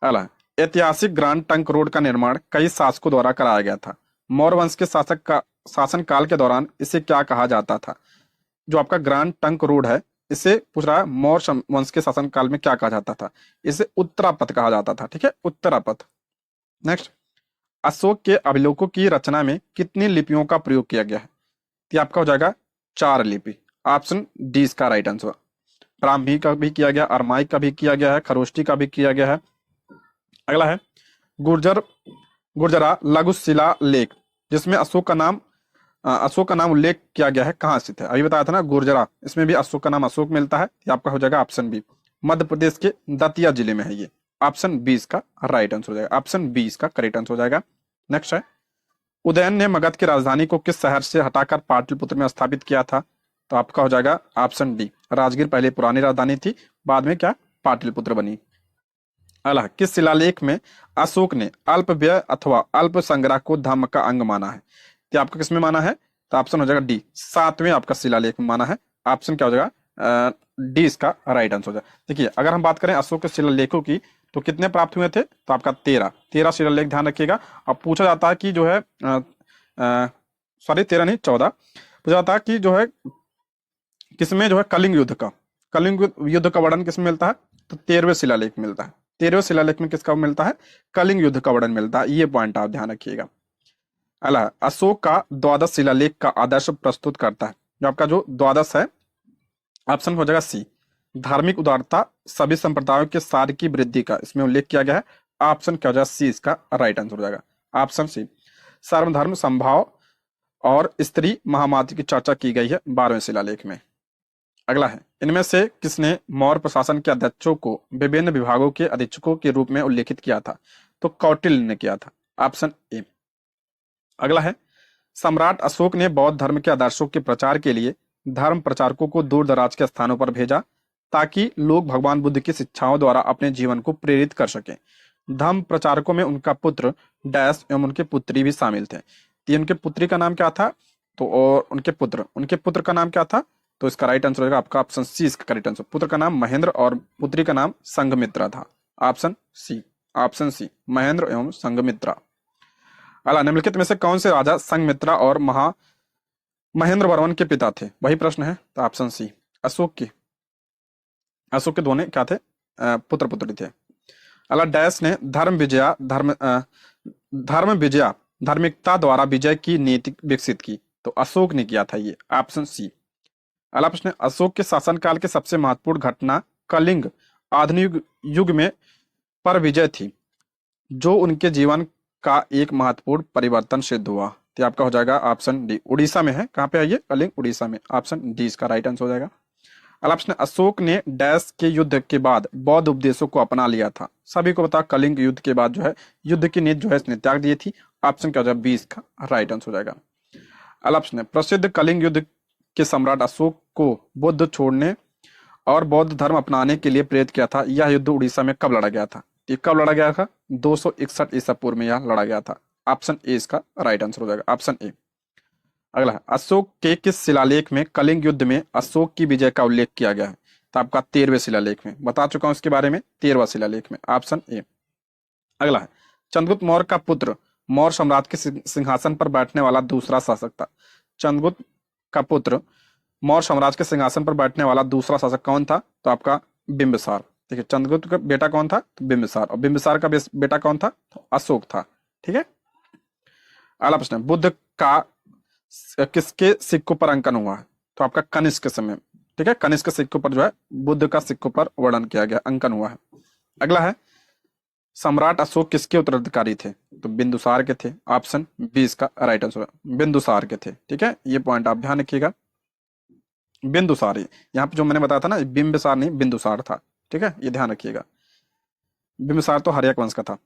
अगला है, ऐतिहासिक ग्रांड ट्रंक रोड का निर्माण कई शासकों द्वारा कराया गया था। मौर्य वंश के शासक का शासन काल के दौरान इसे क्या कहा जाता था? जो आपका ग्रांड ट्रंक रोड है, इसे पूछ रहा है मौर्य वंश के शासन काल में क्या कहा जाता था? इसे उत्तरापथ कहा जाता था। ठीक है, उत्तरापथ। नेक्स्ट, अशोक के अभिलेखों की रचना में कितनी लिपियों का प्रयोग किया गया है? तो आपका हो जाएगा 4 लिपि। ऑप्शन डी इसका राइट आंसर। ब्राह्मी का भी किया गया, अरमाइक का भी किया गया है, खरोष्टी का भी किया गया है। अगला है, गुर्जरा लघु शिला लेख जिसमें अशोक का नाम उल्लेख किया गया है, कहाँ स्थित है? अभी बताया था ना गुर्जरा, इसमें भी अशोक का नाम अशोक मिलता है। ये आपका हो जाएगा ऑप्शन बी, मध्य प्रदेश के दतिया जिले में है ये। ऑप्शन बी इसका राइट आंसर हो जाएगा, ऑप्शन बी इसका करेक्ट आंसर हो जाएगा। नेक्स्ट है, उदयन ने मगध की राजधानी को किस शहर से हटाकर पाटलिपुत्र में स्थापित किया था? तो आपका हो जाएगा ऑप्शन डी, राजगीर पहले पुरानी राजधानी थी, बाद में क्या पाटलिपुत्र बनी। अगला, किस शिलालेख में अशोक ने अल्प व्यय अथवा अल्प संग्रह को धर्म का अंग माना है? तो आपका किसमें माना है? तो ऑप्शन हो जाएगा डी, 7वें आपका शिलालेख में माना है। ऑप्शन क्या हो जाएगा? डी इसका राइट आंसर हो जाएगा। देखिए, अगर हम बात करें अशोक के शिलालेखों की तो कितने प्राप्त हुए थे? तो आपका 13 शिलालेख, ध्यान रखिएगा। अब पूछा जाता है कि जो है सॉरी 13 नहीं 14 पूछा जाता है कि जो है किसमें जो है कलिंग युद्ध का वर्णन किसमें मिलता है? तो 13वें शिलालेख मिलता है। 13वें शिलालेख में किसका मिलता है? कलिंग युद्ध का वर्णन मिलता है। ये पॉइंट आप ध्यान रखिएगा। अगला, अशोक का द्वादश शिलालेख का आदर्श प्रस्तुत करता है। जो आपका जो द्वादश है, ऑप्शन हो जाएगा सी, धार्मिक उदारता, सभी संप्रदायों के सार की वृद्धि का इसमें उल्लेख किया गया है। ऑप्शन क्या हो जाएगा? सी इसका राइट आंसर हो जाएगा, ऑप्शन सी। सर्वधर्म संभाव और स्त्री महामारी की चर्चा की गई है 12वें शिलालेख में। अगला है, इनमें से किसने मौर्य प्रशासन के अध्यक्षों को विभिन्न विभागों के अधीक्षकों के रूप में उल्लेखित किया था? तो कौटिल्य ने किया था। Option A. अगला है, सम्राट अशोक ने बौद्ध धर्म के आदर्शों के प्रचार के लिए धर्म प्रचारकों को दूर दराज के स्थानों पर भेजा ताकि लोग भगवान बुद्ध की शिक्षाओं द्वारा अपने जीवन को प्रेरित कर सकें। धर्म प्रचारकों में उनका पुत्र डैश एवं उनके पुत्री भी शामिल थे। तो उनके पुत्री का नाम क्या था? तो और उनके पुत्र का नाम क्या था? तो इसका राइट आंसर होगा आपका ऑप्शन सी इसका करेक्ट आंसर। पुत्र का नाम महेंद्र और पुत्री का नाम संघमित्रा था। ऑप्शन सी महेंद्र एवं संघमित्रा। अगला, निम्नलिखित में से कौन से राजा संघमित्रा और महेंद्र वर्मन के पिता थे? वही प्रश्न है। तो ऑप्शन सी, अशोक के दोनों क्या थे? पुत्र पुत्री थे। अगला, डैश ने धर्म विजया धार्मिकता द्वारा विजय की नीति विकसित की? तो अशोक ने किया था ये। Option C. अगला प्रश्न, अशोक के शासनकाल के सबसे महत्वपूर्ण घटना कलिंग आधुनिक युग में पर विजय थी जो उनके जीवन का एक महत्वपूर्ण परिवर्तन सिद्ध हुआ। तो आपका हो जाएगा ऑप्शन डी, उड़ीसा में है। कहाँ पे है ये? कलिंग उड़ीसा में। ऑप्शन डी इसका राइट आंसर हो जाएगा। अगला प्रश्न, अशोक ने डैश के युद्ध के बाद बौद्ध उपदेशों को अपना लिया था। सभी को पता, कलिंग युद्ध के बाद जो है युद्ध की नीति जो है इसने त्याग दी थी। ऑप्शन क्या हो जाएगा, 20 का राइट आंसर हो जाएगा। अगला प्रश्न, प्रसिद्ध कलिंग युद्ध के सम्राट अशोक को बुद्ध छोड़ने और बौद्ध धर्म अपनाने के लिए प्रेरित किया था। यह युद्ध उड़ीसा में कब लड़ा गया था? ये कब लड़ा गया था? 261 ईसा पूर्व में यह लड़ा गया था। ऑप्शन ए इसका राइट आंसर हो जाएगा, ऑप्शन ए। अगला है, अशोक के किस शिलालेख में कलिंग युद्ध में अशोक की विजय का उल्लेख किया गया है? तो आपका 13वें शिलालेख में, बता चुका हूं इसके बारे में, 13वां शिलालेख में, ऑप्शन ए। अगला है, चंद्रगुप्त मौर्य का पुत्र मौर्य साम्राज्य के सिंहासन पर बैठने वाला दूसरा शासक था। चंद्रगुप्त का पुत्र मौर्य साम्राज्य के सिंहासन पर बैठने वाला दूसरा शासक कौन था? तो आपका बिंबिसार। देखिए, चंद्रगुप्त का बेटा कौन था? तो बिंबिसार। और बिंबिसार का बेटा कौन था? तो अशोक था। ठीक है। अगला प्रश्न, बुद्ध का किसके सिक्कों पर अंकन हुआ है? तो आपका कनिष्क के समय। ठीक है, कनिष्क के सिक्कों पर जो है बुद्ध का सिक्कों पर वर्णन किया गया, अंकन हुआ है। अगला है, सम्राट अशोक किसके उत्तराधिकारी थे? तो बिंदुसार के थे। ऑप्शन 20 का राइट आंसर, बिंदुसार के थे। ठीक है, ये पॉइंट आप ध्यान रखिएगा। बिंदुसार, यहाँ पे जो मैंने बताया था ना, बिंबिसार नहीं बिंदुसार था। ठीक है, ये ध्यान रखिएगा। बिंबिसार तो हर्यक वंश का था।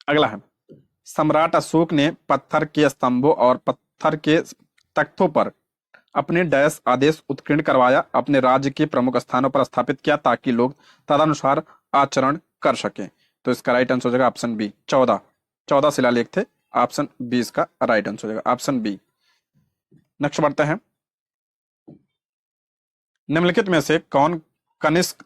अगला है, सम्राट अशोक ने पत्थर के स्तंभों और पत्थर के तख्तों पर अपने डैश आदेश उत्कीर्ण करवाया, अपने राज्य के प्रमुख स्थानों पर स्थापित किया ताकि लोग तदनुसार आचरण कर सकें। तो इसका राइट आंसर हो जाएगा ऑप्शन बी, 14 शिलालेख थे। ऑप्शन 20 का राइट आंसर हो जाएगा, ऑप्शन बी। नेक्स्ट बढ़ते हैं, निम्नलिखित में से कौन कनिष्क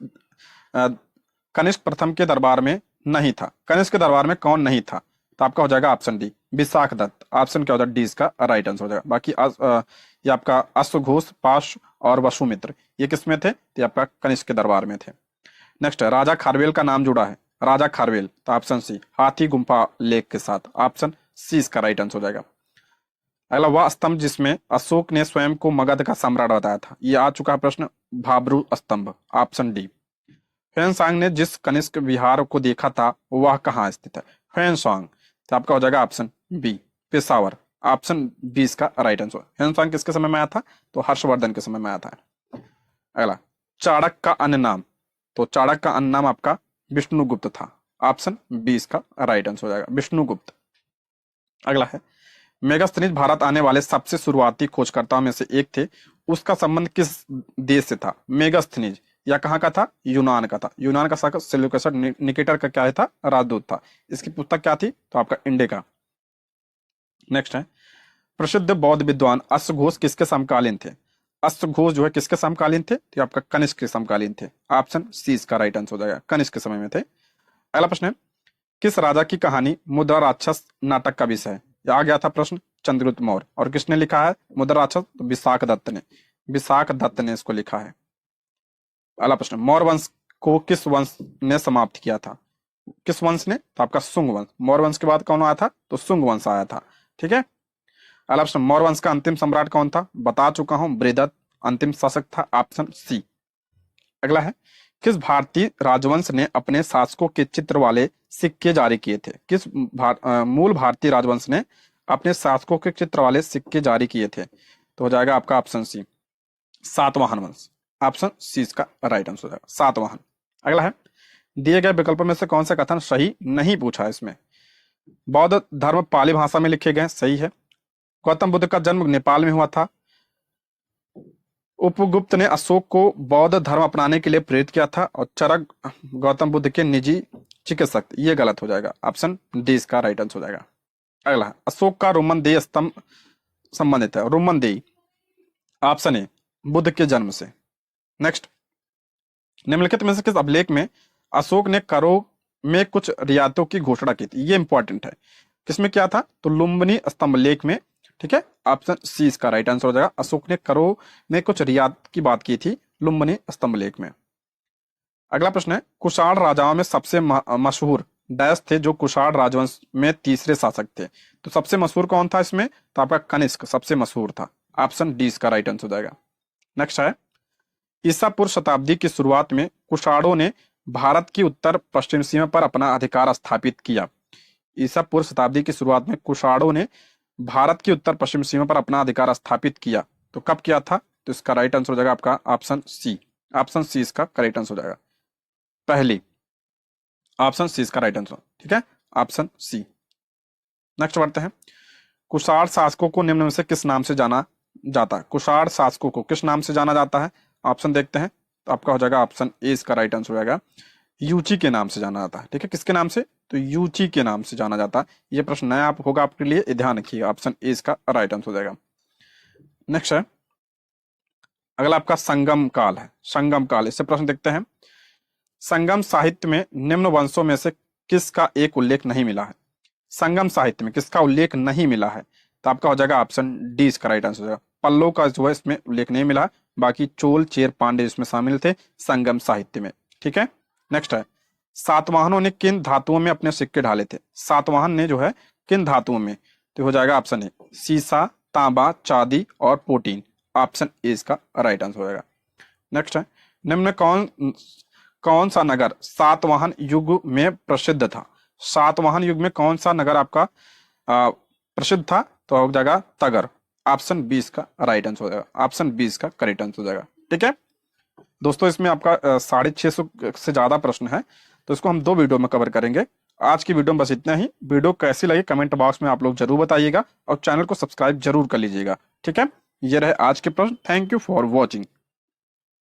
कनिष्क प्रथम के दरबार में नहीं था? कनिष्क के दरबार में कौन नहीं था? तो आपका हो जाएगा option D, Vishakhadatta. Option क्या हो जाएगा, डी इसका राइट आंसर हो जाएगा। बाकी ये आपका अश्वघोष, पाश और वसुमित्र ये किस में थे? तो ये आपका कनिष्क के दरबार में थे। नेक्स्ट है, राजा खारवेल का नाम जुड़ा है। राजा खारवेल, तो ऑप्शन सी, हाथी गुम्फा लेक के साथ। ऑप्शन सी इसका राइट आंसर हो जाएगा। अगला, वह स्तंभ जिसमें अशोक ने स्वयं को मगध का सम्राट बताया था, ये आ चुका है प्रश्न, भाब्रू स्तंभ। Option D. ह्वेनसांग ने जिस कनिष्क विहार को देखा था वह कहाँ स्थित है? ह्वेनसांग, तो आपका हो जाएगा option B, Peshawar. Option B इसका राइट आंसर। ह्वेनसांग किसके समय में आया था? तो हर्षवर्धन के समय में आया था। अगला, चाणक्य का अन्य नाम। तो चाणक्य का अन्य नाम आपका विष्णुगुप्त था। ऑप्शन बी इसका राइट आंसर हो जाएगा, विष्णुगुप्त। अगला है, मेगास्थनीज भारत आने वाले सबसे शुरुआती खोजकर्ताओं में से एक थे, उसका संबंध किस देश से था? मेगास्थनीज या कहाँ का था? यूनान का था। यूनान का शासक सेल्यूकस निकेटर का क्या था? राजदूत था। इसकी पुस्तक क्या थी? तो आपका इंडिका। नेक्स्ट है, प्रसिद्ध बौद्ध विद्वान अश्वघोष किसके समकालीन थे? अश्वघोष जो है किसके समकालीन थे? तो आपका कनिष्क के समकालीन थे। ऑप्शन सी इसका राइट आंसर हो जाएगा, कनिष्क के समय में थे। अगला प्रश्न है, किस राजा की कहानी मुद्रा राक्षस नाटक का विषय है? आ गया था प्रश्न, चंद्रगुप्त मौर्य। और किसने लिखा है मुद्रा राक्षस? तो विशाख दत्त ने। विशाख दत्त ने इसको लिखा है। अगला प्रश्न, मौर्य वंश को किस वंश ने समाप्त किया था? किस वंश ने? तो आपका शुंग वंश। मौर्य वंश के बाद कौन आया था? तो शुंग वंश आया था। ठीक है। अगला प्रश्न, मौर्य वंश का अंतिम सम्राट कौन था? बता चुका हूं, बृहदत्त अंतिम शासक था। Option C. अगला है, किस भारतीय राजवंश ने अपने शासकों के चित्र वाले सिक्के जारी किए थे? किस मूल भारतीय राजवंश ने अपने शासकों के चित्र वाले सिक्के जारी किए थे? तो हो जाएगा आपका ऑप्शन सी, सातवाहन वंश। ऑप्शन सी इसका राइट आंसर हो जाएगा, सातवाहन। अगला है, दिए गए विकल्पों में से कौन सा कथन सही नहीं पूछा है इसमें? बौद्ध धर्म पाली भाषा में लिखे गए, सही है। गौतम बुद्ध का जन्म नेपाल में हुआ था। उपगुप्त ने अशोक को बौद्ध धर्म अपनाने के लिए प्रेरित किया था। और चरक गौतम बुद्ध के निजी चिकित्सक, ये गलत हो जाएगा। ऑप्शन डी इसका राइट आंसर हो जाएगा। अगला है, अशोक का रोमनदेही स्तंभ संबंधित है। रोमनदेही, ऑप्शन ए, बुद्ध के जन्म से। नेक्स्ट, निम्नलिखित में से किस अभिलेख में अशोक ने करों में कुछ रियायतों की घोषणा की थी? ये इंपॉर्टेंट है। किसमें क्या था? तो लुम्बिनी स्तंभ लेख में। ठीक है, ऑप्शन सी इसका राइट आंसर हो जाएगा। अशोक ने करों में कुछ रियायत की बात की थी लुम्बिनी स्तंभ लेख में। अगला प्रश्न है, कुषाण राजाओं में सबसे मशहूर डैश थे जो कुषाण राजवंश में तीसरे शासक थे? तो सबसे मशहूर कौन था इसमें? तो आपका कनिष्क सबसे मशहूर था। ऑप्शन डी इसका राइट आंसर हो जाएगा। नेक्स्ट है, ईसा पूर्व शताब्दी की शुरुआत में कुषाणों ने भारत की उत्तर पश्चिम सीमा पर अपना अधिकार स्थापित किया। ईसा पूर्व शताब्दी की शुरुआत में कुषाणों ने भारत की उत्तर पश्चिम सीमा पर अपना अधिकार स्थापित किया, तो कब किया था? तो इसका राइट आंसर हो जाएगा आपका ऑप्शन सी। ऑप्शन सी इसका करेक्ट आंसर हो जाएगा। पहली ऑप्शन सी इसका राइट आंसर, ठीक है, ऑप्शन सी। नेक्स्ट बढ़ते हैं। कुषाण शासकों को निम्न में से किस नाम से जाना जाता है? कुषाण शासकों को किस नाम से जाना जाता है? ऑप्शन देखते हैं, तो आपका हो जाएगा ऑप्शन ए इसका राइट आंसर हो जाएगा। यूची के नाम से जाना जाता है, ठीक है, किसके नाम से? तो यूची के नाम से जाना जाता है। ये प्रश्न नया होगा आपके लिए, ये ध्यान रखिएगा, ऑप्शन ए इसका राइट आंसर हो जाएगा। नेक्स्ट है, अगला आपका संगम काल है। संगम काल, इससे प्रश्न देखते हैं। संगम साहित्य में निम्न वंशों में से किसका एक उल्लेख नहीं मिला है? संगम साहित्य में किसका उल्लेख नहीं मिला है? तो आपका हो जाएगा ऑप्शन डी इसका राइट आंसर हो जाएगा। पल्लव का जो है इसमें उल्लेख नहीं मिला, बाकी चोल चेर पांडे इसमें शामिल थे संगम साहित्य में, ठीक है। नेक्स्ट है, सातवाहनों ने किन धातुओं में अपने सिक्के ढाले थे? सातवाहन ने जो है किन धातुओं में? तो हो जाएगा ऑप्शन ए सीसा, तांबा, चांदी और प्रोटीन। ऑप्शन ए इसका राइट आंसर हो जाएगा। नेक्स्ट है, निम्न कौन सा नगर सातवाहन युग में प्रसिद्ध था? सातवाहन युग में कौन सा नगर आपका प्रसिद्ध था? तो हो जाएगा तगर। ऑप्शन बी इसका राइट आंसर हो जाएगा। ऑप्शन बी इसका करेक्ट आंसर हो जाएगा, ठीक है दोस्तों। इसमें आपका 650 से ज्यादा प्रश्न है, तो इसको हम 2 वीडियो में कवर करेंगे। आज की वीडियो में बस इतना ही। वीडियो कैसी लगी कमेंट बॉक्स में आप लोग जरूर बताइएगा और चैनल को सब्सक्राइब जरूर कर लीजिएगा, ठीक है। ये रहे आज के प्रश्न। Thank you for watching.